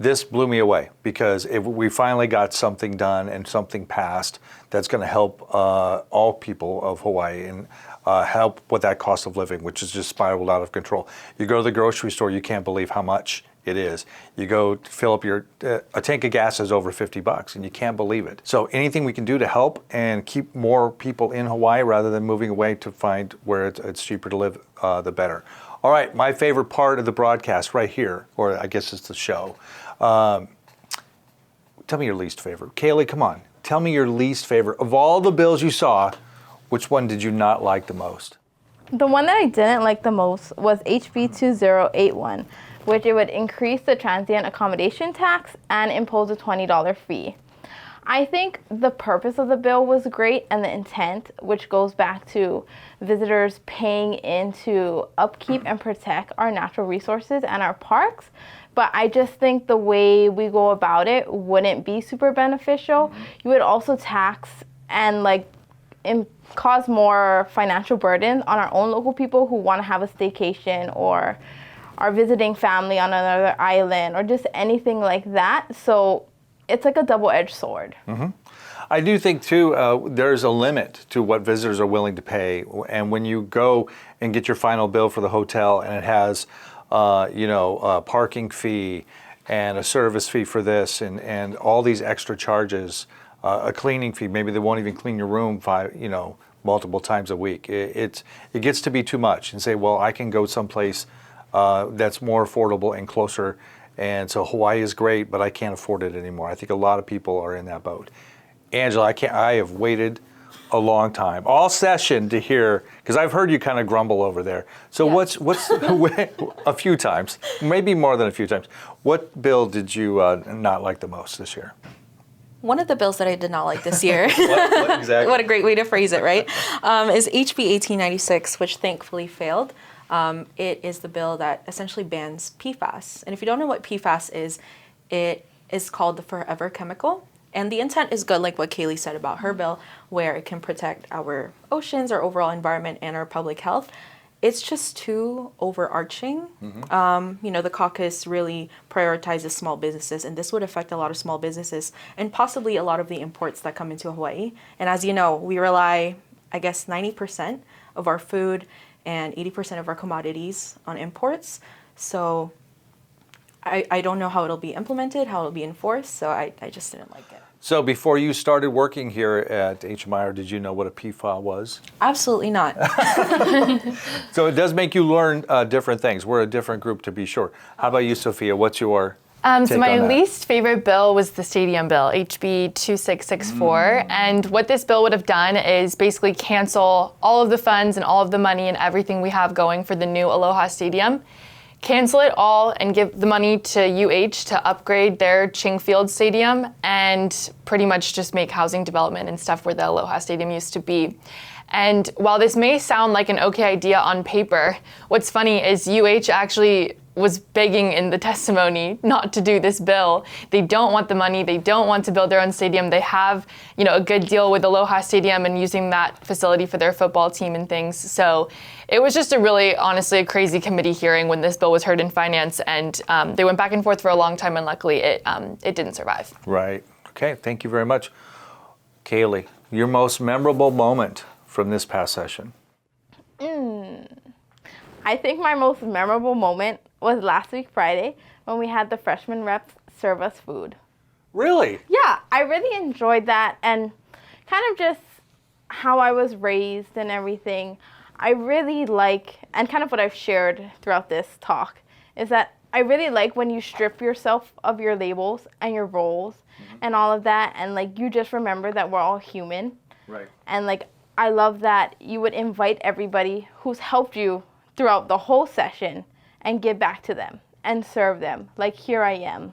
[SPEAKER 3] This blew me away because we finally got something done and something passed that's going to help all people of Hawaii and help with that cost of living, which is just spiraled out of control. You go to the grocery store, you can't believe how much it is. You go fill up a tank of gas is over $50 and you can't believe it. So anything we can do to help and keep more people in Hawaii rather than moving away to find where it's cheaper to live, the better. All right, my favorite part of the broadcast right here, or I guess it's the show. Tell me your least favorite. Kaylee, come on. Tell me your least favorite. Of all the bills you saw, which one did you not like the most?
[SPEAKER 4] The one that I didn't like the most was HB 2081, which it would increase the transient accommodation tax and impose a $20 fee. I think the purpose of the bill was great and the intent, which goes back to visitors paying in to upkeep and protect our natural resources and our parks. But I just think the way we go about it wouldn't be super beneficial. You would also tax and cause more financial burden on our own local people who want to have a staycation or are visiting family on another island or just anything like that. So it's like a double-edged sword. Mm-hmm.
[SPEAKER 3] I do think, too, there's a limit to what visitors are willing to pay. And when you go and get your final bill for the hotel and it has, a parking fee and a service fee for this and all these extra charges, a cleaning fee, maybe they won't even clean your room multiple times a week. It gets to be too much and say, well, I can go someplace that's more affordable and closer. And so Hawaii is great, but I can't afford it anymore. I think a lot of people are in that boat. Angela, I have waited a long time, all session, to hear, because I've heard you kind of grumble over there. So yeah. what's a few times, maybe more than a few times, what bill did you not like the most this year?
[SPEAKER 6] One of the bills that I did not like this year,
[SPEAKER 3] what exactly?
[SPEAKER 6] What a great way to phrase it, right? Is HB 1896, which thankfully failed. It is the bill that essentially bans PFAS. And if you don't know what PFAS is, it is called the forever chemical. And the intent is good, like what Kaylee said about her bill, where it can protect our oceans, our overall environment, and our public health. It's just too overarching. Mm-hmm. The caucus really prioritizes small businesses, and this would affect a lot of small businesses and possibly a lot of the imports that come into Hawaii. And as you know, we rely, 90% of our food and 80% of our commodities on imports. So I don't know how it'll be implemented, how it'll be enforced, so I just didn't like it.
[SPEAKER 3] So before you started working here at HMI, did you know what a PFAS was?
[SPEAKER 6] Absolutely not.
[SPEAKER 3] So it does make you learn different things. We're a different group, to be sure. How about you, Sophia? What's your
[SPEAKER 5] So my least favorite bill was the stadium bill, HB 2664. And what this bill would have done is basically cancel all of the funds and all of the money and everything we have going for the new Aloha Stadium. Cancel it all and give the money to UH to upgrade their Ching Field Stadium and pretty much just make housing development and stuff where the Aloha Stadium used to be. And while this may sound like an okay idea on paper, what's funny is UH actually was begging in the testimony not to do this bill. They don't want the money. They don't want to build their own stadium. They have, a good deal with Aloha Stadium and using that facility for their football team and things. So it was just honestly, a crazy committee hearing when this bill was heard in finance, and they went back and forth for a long time, and luckily it didn't survive.
[SPEAKER 3] Right. Okay. Thank you very much. Kaylee, your most memorable moment from this past session?
[SPEAKER 4] I think my most memorable moment was last week Friday when we had the freshman reps serve us food.
[SPEAKER 3] Really?
[SPEAKER 4] Yeah, I really enjoyed that, and kind of just how I was raised and everything. I really like, and kind of what I've shared throughout this talk, is that I really like when you strip yourself of your labels and your roles and all of that, and you just remember that we're all human.
[SPEAKER 3] Right.
[SPEAKER 4] And I love that you would invite everybody who's helped you throughout the whole session and give back to them and serve them. Here I am,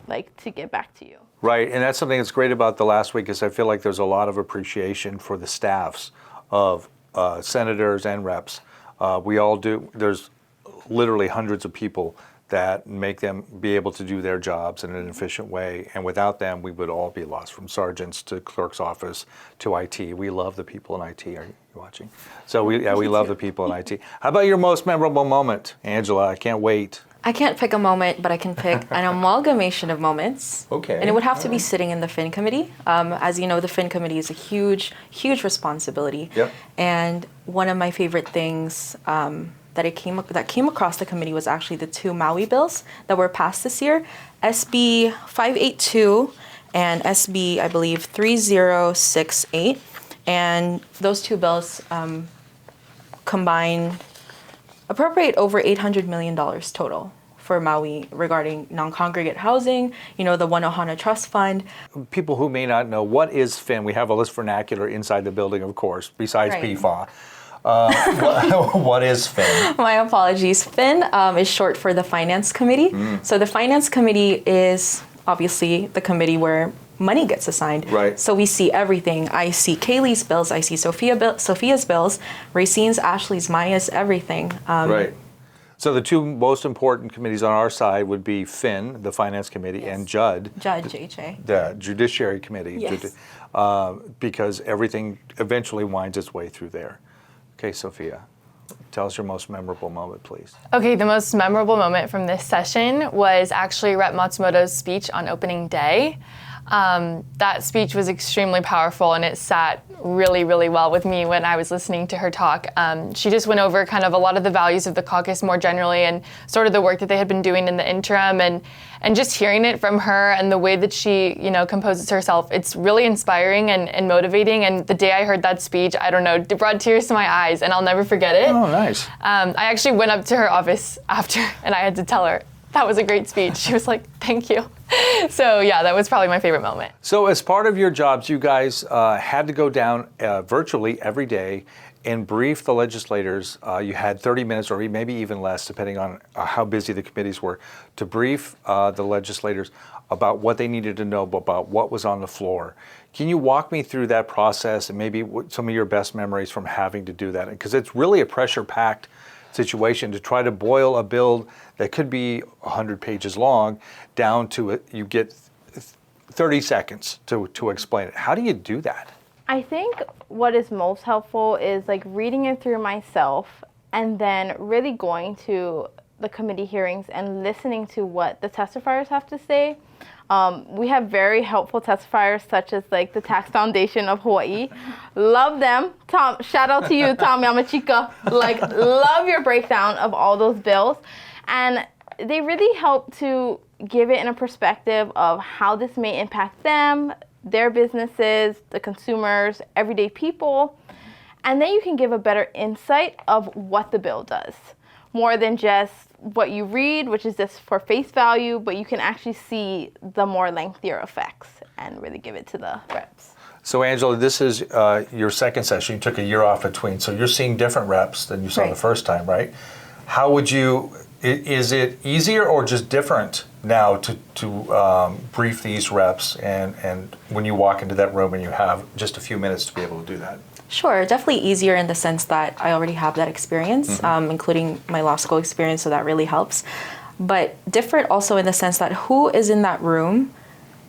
[SPEAKER 4] to give back to you.
[SPEAKER 3] Right, and that's something that's great about the last week is I feel like there's a lot of appreciation for the staffs of senators and reps. We all do, there's literally hundreds of people that make them be able to do their jobs in an efficient way. And without them, we would all be lost, from sergeants to clerk's office to IT. We love the people in IT. Are you watching? So we love the people in IT. How about your most memorable moment, Angela? I can't wait.
[SPEAKER 6] I can't pick a moment, but I can pick an amalgamation of moments.
[SPEAKER 3] Okay.
[SPEAKER 6] And it would have to be sitting in the Fin Committee. As you know, the Fin Committee is a huge, huge responsibility.
[SPEAKER 3] Yep.
[SPEAKER 6] And one of my favorite things that came across the committee was actually the two Maui bills that were passed this year, SB 582 and SB, I believe, 3068. And those two bills combine appropriate over $800 million total for Maui regarding non-congregate housing, the One Ohana Trust Fund.
[SPEAKER 3] People who may not know, what is FIN? We have a list vernacular inside the building, of course, besides
[SPEAKER 6] Right.
[SPEAKER 3] PFA. What is FIN?
[SPEAKER 6] My apologies. FIN is short for the Finance Committee. So the Finance Committee is obviously the committee where money gets assigned.
[SPEAKER 3] Right.
[SPEAKER 6] So we see everything. I see Kaylee's bills. I see Sophia's bills, Racine's, Ashley's, Maya's, everything.
[SPEAKER 3] Right. So the two most important committees on our side would be FIN, the Finance Committee,
[SPEAKER 6] Yes.
[SPEAKER 3] and JUD,
[SPEAKER 6] JHA.
[SPEAKER 3] the Judiciary Committee,
[SPEAKER 6] Yes.
[SPEAKER 3] because everything eventually winds its way through there. Okay, Sophia, tell us your most memorable moment, please.
[SPEAKER 5] Okay, the most memorable moment from this session was actually Rep. Matsumoto's speech on opening day. That speech was extremely powerful, and it sat really, really well with me when I was listening to her talk. She just went over kind of a lot of the values of the caucus more generally, and sort of the work that they had been doing in the interim, and just hearing it from her and the way that she, composes herself, it's really inspiring and motivating. And the day I heard that speech, I don't know, it brought tears to my eyes, and I'll never forget it.
[SPEAKER 3] Oh, nice.
[SPEAKER 5] I actually went up to her office after, and I had to tell her, that was a great speech. She was like, thank you. So yeah, that was probably my favorite moment.
[SPEAKER 3] So as part of your jobs, you guys had to go down virtually every day and brief the legislators. You had 30 minutes or maybe even less, depending on how busy the committees were, to brief the legislators about what they needed to know about what was on the floor. Can you walk me through that process and maybe some of your best memories from having to do that? Because it's really a pressure-packed situation to try to boil a bill that could be 100 pages long down to it. You get 30 seconds to explain it. How do you do that?
[SPEAKER 4] I think what is most helpful is reading it through myself and then really going to the committee hearings and listening to what the testifiers have to say. We have very helpful testifiers such as the Tax Foundation of Hawaii. Love them. Tom, shout out to you, Tom Yamachika. Love your breakdown of all those bills. And they really help to give it in a perspective of how this may impact them, their businesses, the consumers, everyday people. And then you can give a better insight of what the bill does. More than just what you read, which is just for face value, but you can actually see the more lengthier effects and really give it to the reps.
[SPEAKER 3] So Angela, this is your second session. You took a year off between, so you're seeing different reps than you saw the first time, right? How would you, is it easier or just different now to brief these reps and when you walk into that room and you have just a few minutes to be able to do that?
[SPEAKER 6] Sure, definitely easier in the sense that I already have that experience, including my law school experience, so that really helps. but different also in the sense that who is in that room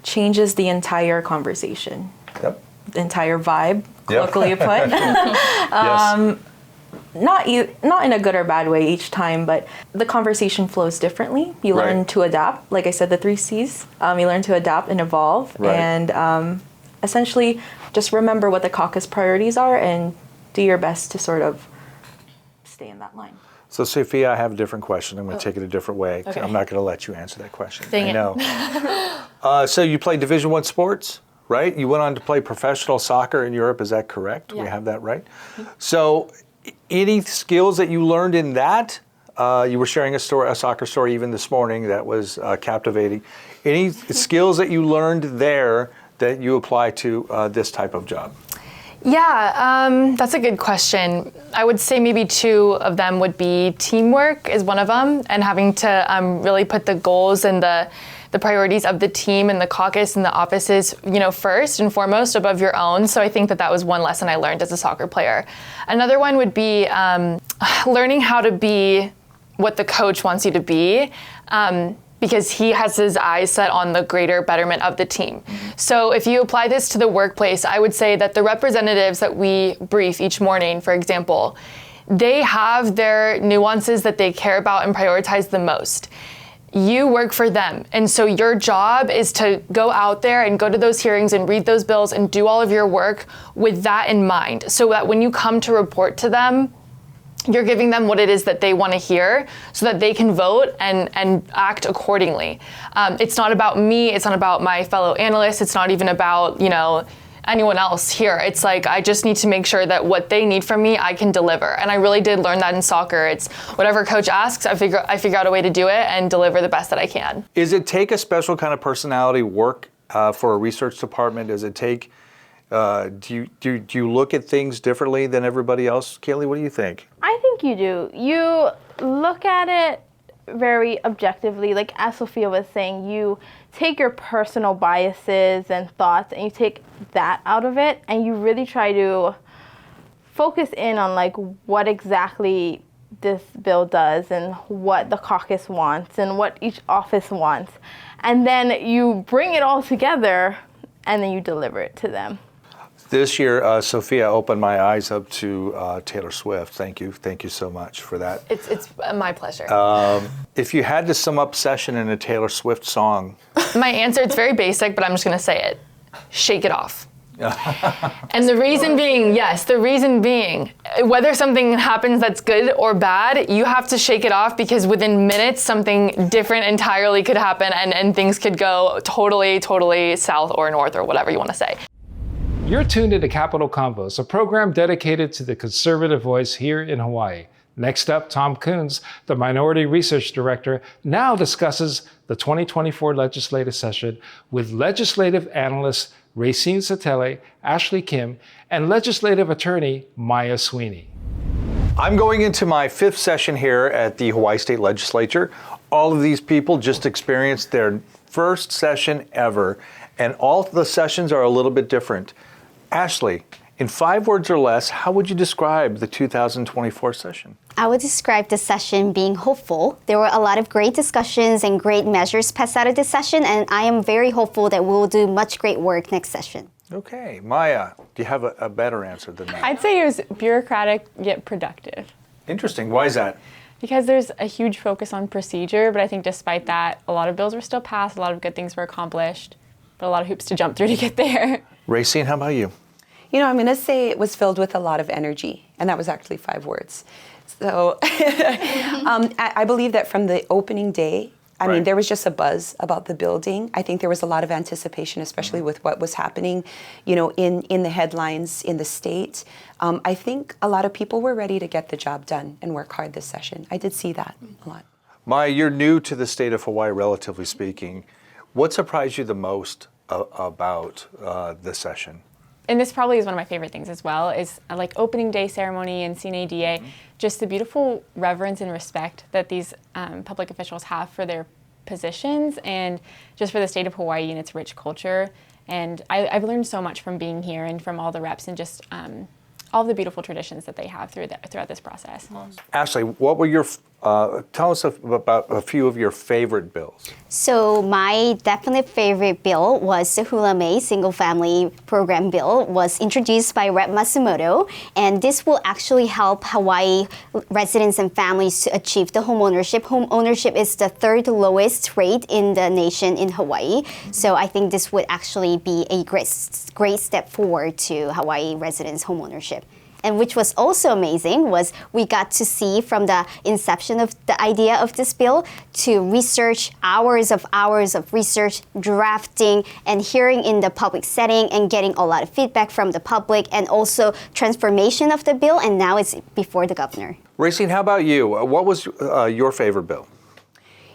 [SPEAKER 6] changes the entire conversation.
[SPEAKER 3] Yep.
[SPEAKER 6] The entire vibe,
[SPEAKER 3] Yep.
[SPEAKER 6] colloquially put.
[SPEAKER 3] Yes.
[SPEAKER 6] Not in a good or bad way each time, but the conversation flows differently. You learn
[SPEAKER 3] Right.
[SPEAKER 6] to adapt. Like I said, the 3 C's. You learn to adapt and evolve.
[SPEAKER 3] Right.
[SPEAKER 6] And essentially just remember what the caucus priorities are and do your best to sort of stay in that line.
[SPEAKER 3] So, Sophia, I have a different question. I'm going to take it a different way.
[SPEAKER 5] Okay.
[SPEAKER 3] I'm not going to let you answer that question.
[SPEAKER 5] Dang
[SPEAKER 3] I
[SPEAKER 5] it.
[SPEAKER 3] know. So you played Division I sports, right? You went on to play professional soccer in Europe. Is that correct? We
[SPEAKER 5] Yeah.
[SPEAKER 3] have that right? So any skills that you learned in that? You were sharing a soccer story even this morning that was captivating. Any skills that you learned there that you apply to this type of job?
[SPEAKER 5] Yeah, that's a good question. I would say maybe 2 of them would be teamwork is one of them, and having to really put the goals and the priorities of the team and the caucus and the offices, first and foremost above your own. So I think that was one lesson I learned as a soccer player. Another one would be learning how to be what the coach wants you to be. Because he has his eyes set on the greater betterment of the team. So if you apply this to the workplace, I would say that the representatives that we brief each morning, for example, they have their nuances that they care about and prioritize the most. You work for them. And so your job is to go out there and go to those hearings and read those bills and do all of your work with that in mind. So that when you come to report to them, you're giving them what it is that they want to hear so that they can vote and act accordingly. It's not about me. It's not about my fellow analysts. It's not even about, anyone else here. It's like, I just need to make sure that what they need from me, I can deliver. And I really did learn that in soccer. It's whatever coach asks, I figure out a way to do it and deliver the best that I can.
[SPEAKER 3] Is it take a special kind of personality work for a research department? Does it take, do you look at things differently than everybody else? Kaylee, what do you think?
[SPEAKER 4] I think you do. You look at it very objectively. Like as Sophia was saying, you take your personal biases and thoughts and you take that out of it and you really try to focus in on like what exactly this bill does and what the caucus wants and what each office wants. And then you bring it all together and then you deliver it to them.
[SPEAKER 3] This year, Sophia opened my eyes up to Taylor Swift. Thank you so much for that.
[SPEAKER 5] It's my pleasure.
[SPEAKER 3] If you had to sum up session in a Taylor Swift song,
[SPEAKER 5] My answer, it's very basic, but I'm just going to say it. Shake it off. And the reason being, whether something happens that's good or bad, you have to shake it off because within minutes, something different entirely could happen and things could go totally south or north or whatever you want to say.
[SPEAKER 1] You're tuned into Capital Convos, a program dedicated to the conservative voice here in Hawaii. Next up, Tom Coons, the Minority Research Director, now discusses the 2024 legislative session with legislative analysts Racine Satele, Ashley Kim, and legislative attorney Maya Sweeney.
[SPEAKER 3] I'm going into my 5th session here at the Hawaii State Legislature. All of these people just experienced their first session ever, and all the sessions are a little bit different. Ashley, in 5 words or less, how would you describe the 2024 session?
[SPEAKER 7] I would describe the session being hopeful. There were a lot of great discussions and great measures passed out of this session, and I am very hopeful that we'll do much great work next session.
[SPEAKER 3] Okay, Maya, do you have a better answer than that?
[SPEAKER 8] I'd say it was bureaucratic yet productive.
[SPEAKER 3] Interesting. Why is that?
[SPEAKER 8] Because there's a huge focus on procedure, but I think despite that, a lot of bills were still passed, a lot of good things were accomplished, but a lot of hoops to jump through to get there.
[SPEAKER 3] Racine, how about you?
[SPEAKER 9] I'm going to say it was filled with a lot of energy, and that was actually 5 words. So I believe that from the opening day, I mean, there was just a buzz about the building. I think there was a lot of anticipation, especially with what was happening, in the headlines in the state. I think a lot of people were ready to get the job done and work hard this session. I did see that a lot.
[SPEAKER 3] Maya, you're new to the state of Hawaii, relatively speaking. What surprised you the most about this session?
[SPEAKER 8] And this probably is one of my favorite things as well, is like opening day ceremony and CNADA, just the beautiful reverence and respect that these public officials have for their positions and just for the state of Hawaii and its rich culture. And I've learned so much from being here and from all the reps and just all the beautiful traditions that they have throughout this process.
[SPEAKER 3] Ashley, what were your Tell us about a few of your favorite bills.
[SPEAKER 7] So my definite favorite bill was the Hula May Single Family Program Bill, was introduced by Rep. Matsumoto, and this will actually help Hawaii residents and families to achieve the home ownership. Home ownership is the third lowest rate in the nation in Hawaii, so I think this would actually be a great step forward to Hawaii residents' home ownership. And which was also amazing was we got to see from the inception of the idea of this bill to research, hours of research, drafting, and hearing in the public setting and getting a lot of feedback from the public, and also transformation of the bill, and now it's before the governor.
[SPEAKER 3] Racine, how about you? What was your favorite bill?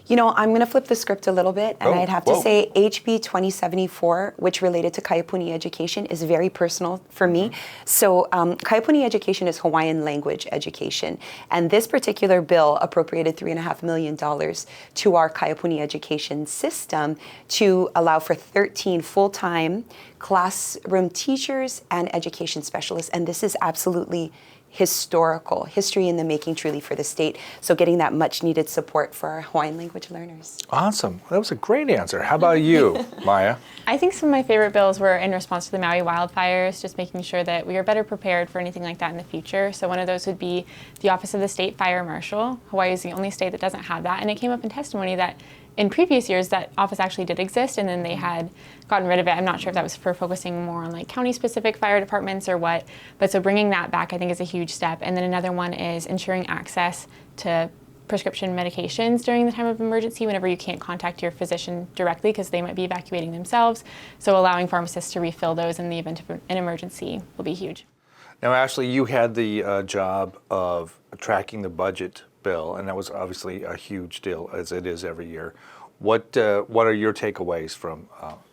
[SPEAKER 9] You know, I'm going to flip the script a little bit, and I'd have to say HB 2074, which related to Kaipuni education, is very personal for me. So Kaipuni education is Hawaiian language education, and this particular bill appropriated $3.5 million to our Kaipuni education system to allow for 13 full-time classroom teachers and education specialists, and this is absolutely historical, history in the making truly for the state. So getting that much needed support for our Hawaiian language learners.
[SPEAKER 3] Awesome. That was a great answer. How about you, Maya?
[SPEAKER 8] I think some of my favorite bills were in response to the Maui wildfires, just making sure that we are better prepared for anything like that in the future. So one of those would be the Office of the State Fire Marshal. Hawaii is the only state that doesn't have that, and it came up in testimony that in previous years that office actually did exist, and then they had gotten rid of it. I'm not sure if that was for focusing more on like county-specific fire departments or what, but so bringing that back I think is a huge step. And then another one is ensuring access to prescription medications during the time of emergency whenever you can't contact your physician directly because they might be evacuating themselves. So allowing pharmacists to refill those in the event of an emergency will be huge.
[SPEAKER 3] Now, Ashley, you had the job of tracking the budget bill, and that was obviously a huge deal, as it is every year. What are your takeaways from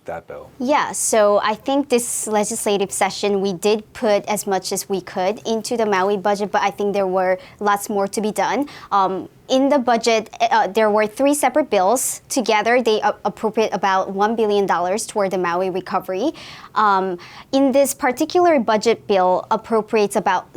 [SPEAKER 3] that bill?
[SPEAKER 7] Yeah, so I think this legislative session, we did put as much as we could into the Maui budget, but I think there were lots more to be done. In the budget, there were 3 separate bills. Together, they appropriate about $1 billion toward the Maui recovery. In this particular budget bill, appropriates about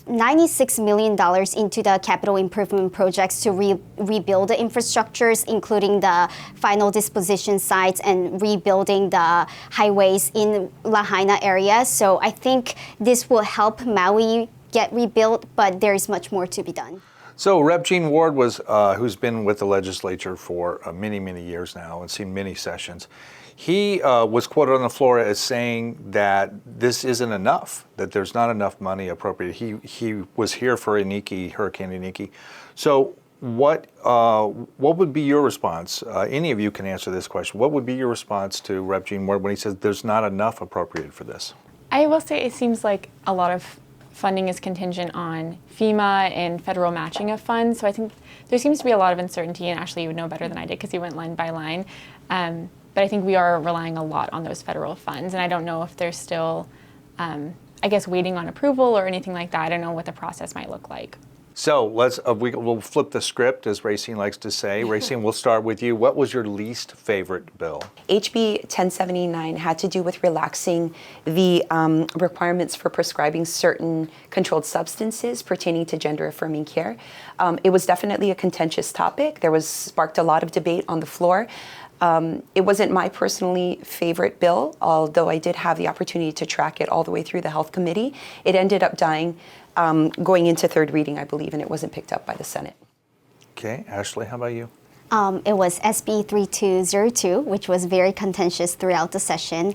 [SPEAKER 7] $96 million into the capital improvement projects to rebuild the infrastructures, including the final disposition sites and rebuilding the highways in Lahaina area. So I think this will help Maui get rebuilt, but there is much more to be done.
[SPEAKER 3] So Rep. Gene Ward was, who's been with the legislature for many, many years now and seen many sessions. He was quoted on the floor as saying that this isn't enough, that there's not enough money appropriated. He was here for Hurricane Iniki. So what would be your response? Any of you can answer this question. What would be your response to Rep. Gene Ward when he says there's not enough appropriated for this?
[SPEAKER 8] I will say it seems like a lot of funding is contingent on FEMA and federal matching of funds. So I think there seems to be a lot of uncertainty, and Ashley, you would know better than I did because you went line by line. But I think we are relying a lot on those federal funds, and I don't know if they're still, I guess, waiting on approval or anything like that. I don't know what the process might look like.
[SPEAKER 3] So we'll flip the script, as Racine likes to say. Racine, we'll start with you. What was your least favorite bill?
[SPEAKER 9] HB 1079 had to do with relaxing the requirements for prescribing certain controlled substances pertaining to gender-affirming care. It was definitely a contentious topic. There was sparked a lot of debate on the floor. It wasn't my personally favorite bill, although I did have the opportunity to track it all the way through the Health Committee. It ended up dying going into third reading, I believe, and it wasn't picked up by the Senate.
[SPEAKER 3] Okay, Ashley, how about you?
[SPEAKER 7] It was SB 3202, which was very contentious throughout the session.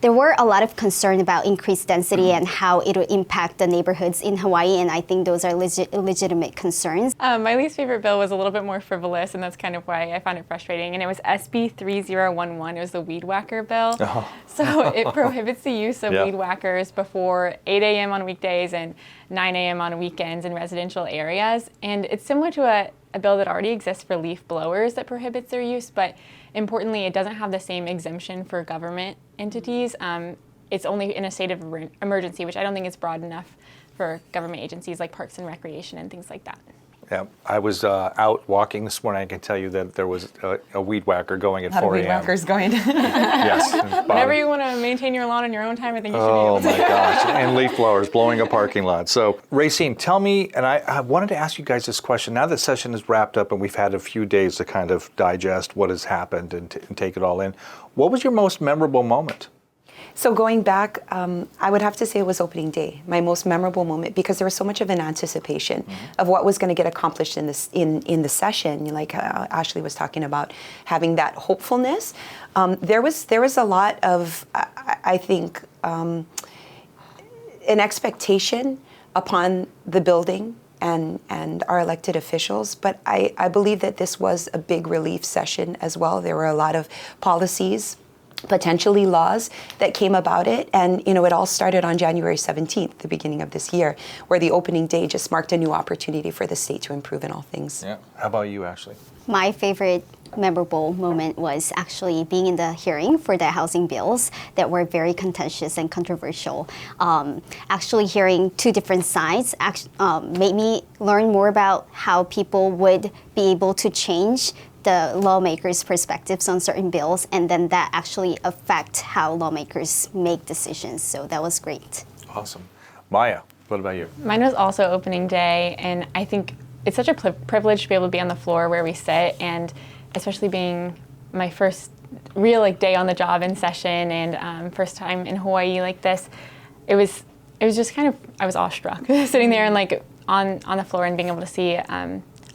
[SPEAKER 7] There were a lot of concern about increased density and how it would impact the neighborhoods in Hawaii, and I think those are legitimate concerns.
[SPEAKER 8] My least favorite bill was a little bit more frivolous, and that's kind of why I found it frustrating, and it was SB 3011. It was the weed whacker bill. Oh. So it prohibits the use of weed whackers before 8 a.m. on weekdays and 9 a.m. on weekends in residential areas, and it's similar to a bill that already exists for leaf blowers that prohibits their use, but importantly, it doesn't have the same exemption for government entities. It's only in a state of emergency, which I don't think is broad enough for government agencies like Parks and Recreation and things like that.
[SPEAKER 3] Yeah, I was out walking this morning. I can tell you that there was a weed whacker going at
[SPEAKER 9] A lot of
[SPEAKER 3] 4
[SPEAKER 9] weed
[SPEAKER 3] a.m.
[SPEAKER 9] whackers going.
[SPEAKER 3] Yes.
[SPEAKER 8] Whenever you want to maintain your lawn in your own time, I think you should
[SPEAKER 3] Oh
[SPEAKER 8] be able
[SPEAKER 3] my
[SPEAKER 8] to.
[SPEAKER 3] gosh, and leaf blowers blowing a parking lot. So, Racine, tell me, and I wanted to ask you guys this question. Now that session is wrapped up and we've had a few days to kind of digest what has happened and take it all in, what was your most memorable moment?
[SPEAKER 9] So going back, I would have to say it was opening day, my most memorable moment, because there was so much of an anticipation of what was going to get accomplished in this in the session. Like Ashley was talking about, having that hopefulness. There was a lot of, I think, an expectation upon the building and our elected officials, but I believe that this was a big relief session as well. There were a lot of policies, potentially laws, that came about it. And, it all started on January 17th, the beginning of this year, where the opening day just marked a new opportunity for the state to improve in all things.
[SPEAKER 3] Yeah. How about you, Ashley?
[SPEAKER 7] My favorite memorable moment was actually being in the hearing for the housing bills that were very contentious and controversial. Actually hearing two different sides made me learn more about how people would be able to change the lawmakers' perspectives on certain bills, and then that actually affect how lawmakers make decisions. So that was great.
[SPEAKER 3] Awesome. Maya, what about you?
[SPEAKER 8] Mine was also opening day, and I think it's such a privilege to be able to be on the floor where we sit, and especially being my first real day on the job in session and first time in Hawaii like this. It was just kind of, I was awestruck sitting there and on the floor and being able to see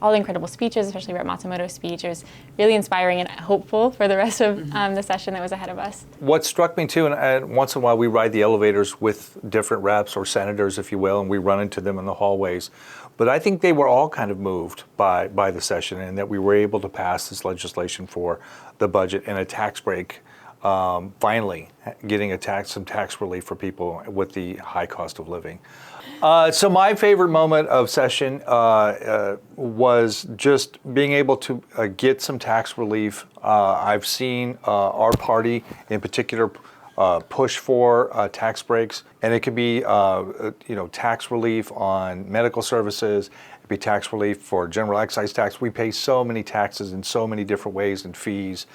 [SPEAKER 8] all the incredible speeches, especially Rep. Matsumoto's speech. It was really inspiring and hopeful for the rest of the session that was ahead of us.
[SPEAKER 3] What struck me too, and once in a while we ride the elevators with different reps or senators, if you will, and we run into them in the hallways. But I think they were all kind of moved by the session, and that we were able to pass this legislation for the budget and a tax break, finally getting some tax relief for people with the high cost of living. So my favorite moment of session was just being able to get some tax relief. I've seen our party in particular push for tax breaks, and it could be tax relief on medical services. It could be tax relief for general excise tax. We pay so many taxes in so many different ways and fees,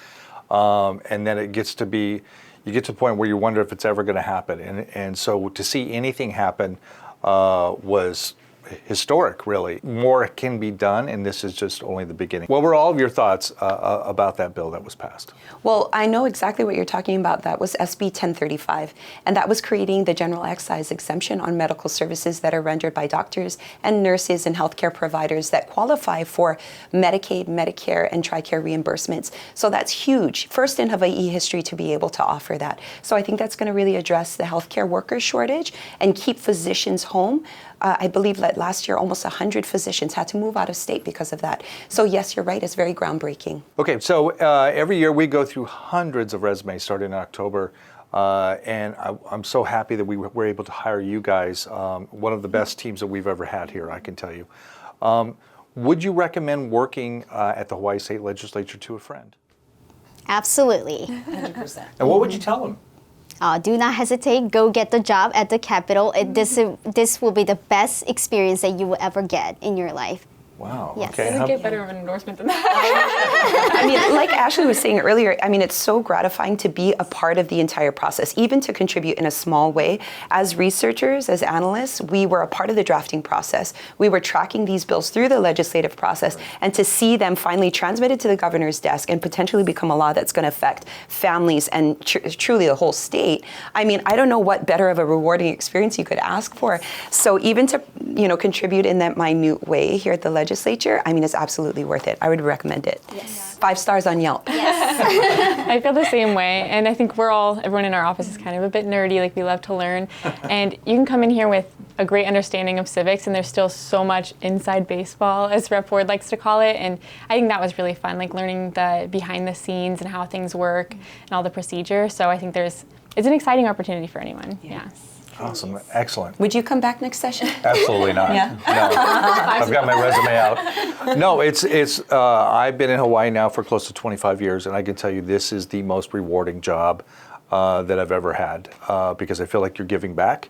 [SPEAKER 3] and then you get to the point where you wonder if it's ever going to happen. And so to see anything happen was historic, really. More can be done, and this is just only the beginning. What were all of your thoughts about that bill that was passed?
[SPEAKER 9] Well, I know exactly what you're talking about. That was SB 1035, and that was creating the general excise exemption on medical services that are rendered by doctors and nurses and healthcare providers that qualify for Medicaid, Medicare, and TRICARE reimbursements. So that's huge. First in Hawaii history to be able to offer that. So I think that's going to really address the healthcare worker shortage and keep physicians home. I believe that last year almost 100 physicians had to move out of state because of that. So yes, you're right, it's very groundbreaking.
[SPEAKER 3] Okay, so every year we go through hundreds of resumes starting in October, and I'm so happy that we were able to hire you guys, one of the best teams that we've ever had here, I can tell you. Would you recommend working at the Hawaii State Legislature to a friend?
[SPEAKER 7] Absolutely.
[SPEAKER 9] 100%.
[SPEAKER 3] And what would you tell them?
[SPEAKER 7] Do not hesitate. Go get the job at the Capitol. This will be the best experience that you will ever get in your life.
[SPEAKER 3] Wow.
[SPEAKER 7] Yes.
[SPEAKER 3] Okay.
[SPEAKER 8] Doesn't get better of an endorsement than that.
[SPEAKER 9] I mean, like Ashley was saying earlier, I mean, it's so gratifying to be a part of the entire process, even to contribute in a small way. As researchers, as analysts, we were a part of the drafting process. We were tracking these bills through the legislative process, and to see them finally transmitted to the governor's desk and potentially become a law that's going to affect families and truly the whole state. I mean, I don't know what better of a rewarding experience you could ask for. So even to, contribute in that minute way here at the legislature, I mean, it's absolutely worth it. I would recommend it.
[SPEAKER 7] Yes.
[SPEAKER 9] 5 stars on Yelp.
[SPEAKER 7] Yes.
[SPEAKER 8] I feel the same way, and I think everyone in our office is kind of a bit nerdy, we love to learn, and you can come in here with a great understanding of civics, and there's still so much inside baseball, as Rep. Ward likes to call it, and I think that was really fun, learning the behind the scenes and how things work and all the procedures, so I think it's an exciting opportunity for anyone. Yeah.
[SPEAKER 3] Awesome. Excellent.
[SPEAKER 9] Would you come back next session?
[SPEAKER 3] Absolutely not.
[SPEAKER 9] Yeah.
[SPEAKER 3] No. I've got my resume out. No, it's I've been in Hawaii now for close to 25 years, and I can tell you this is the most rewarding job that I've ever had, because I feel like you're giving back,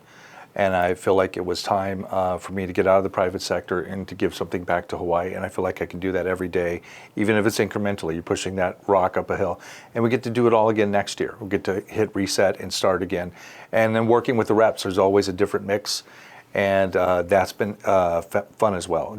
[SPEAKER 3] And I feel like it was time for me to get out of the private sector and to give something back to Hawaii. And I feel like I can do that every day, even if it's incrementally. You're pushing that rock up a hill. And we get to do it all again next year. We'll get to hit reset and start again. And then working with the reps, there's always a different mix. And that's been fun as well.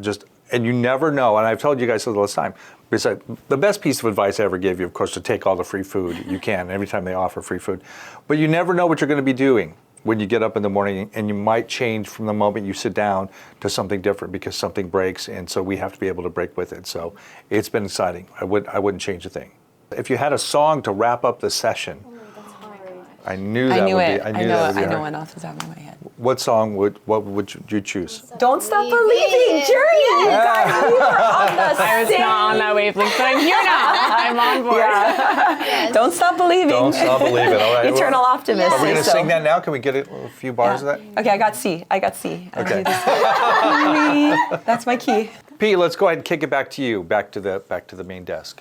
[SPEAKER 3] And you never know, and I've told you guys this all the time, besides, the best piece of advice I ever gave you, of course, to take all the free food you can every time they offer free food. But you never know what you're going to be doing when you get up in the morning, and you might change from the moment you sit down to something different because something breaks, and so we have to be able to break with it. So it's been exciting. I wouldn't change a thing. If you had a song to wrap up the session, I knew that would be. I
[SPEAKER 9] know one off the top of my head.
[SPEAKER 3] What song would you choose?
[SPEAKER 9] Don't Stop Believing, Journey. You guys, we were on the
[SPEAKER 8] I was not on that wavelength, but I'm here now. I'm on board.
[SPEAKER 9] Yeah. Don't Stop Believing.
[SPEAKER 3] Don't Stop Believing. All right.
[SPEAKER 9] Eternal Optimist.
[SPEAKER 3] Are we going to sing that now? Can we get a few bars of that?
[SPEAKER 9] Okay, I got C.
[SPEAKER 3] Okay.
[SPEAKER 9] That's my key.
[SPEAKER 3] Pete, let's go ahead and kick it back to you, back to the main desk.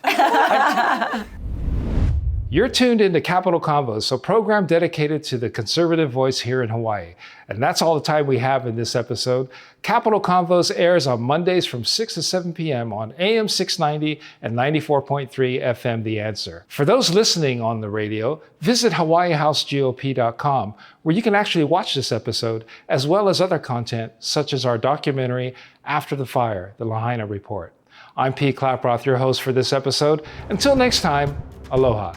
[SPEAKER 1] You're tuned into Capital Convos, a program dedicated to the conservative voice here in Hawaii. And that's all the time we have in this episode. Capital Convos airs on Mondays from 6 to 7 p.m. on AM 690 and 94.3 FM The Answer. For those listening on the radio, visit HawaiiHouseGOP.com, where you can actually watch this episode, as well as other content, such as our documentary, After the Fire, The Lahaina Report. I'm Pete Klaproth, your host for this episode. Until next time, aloha.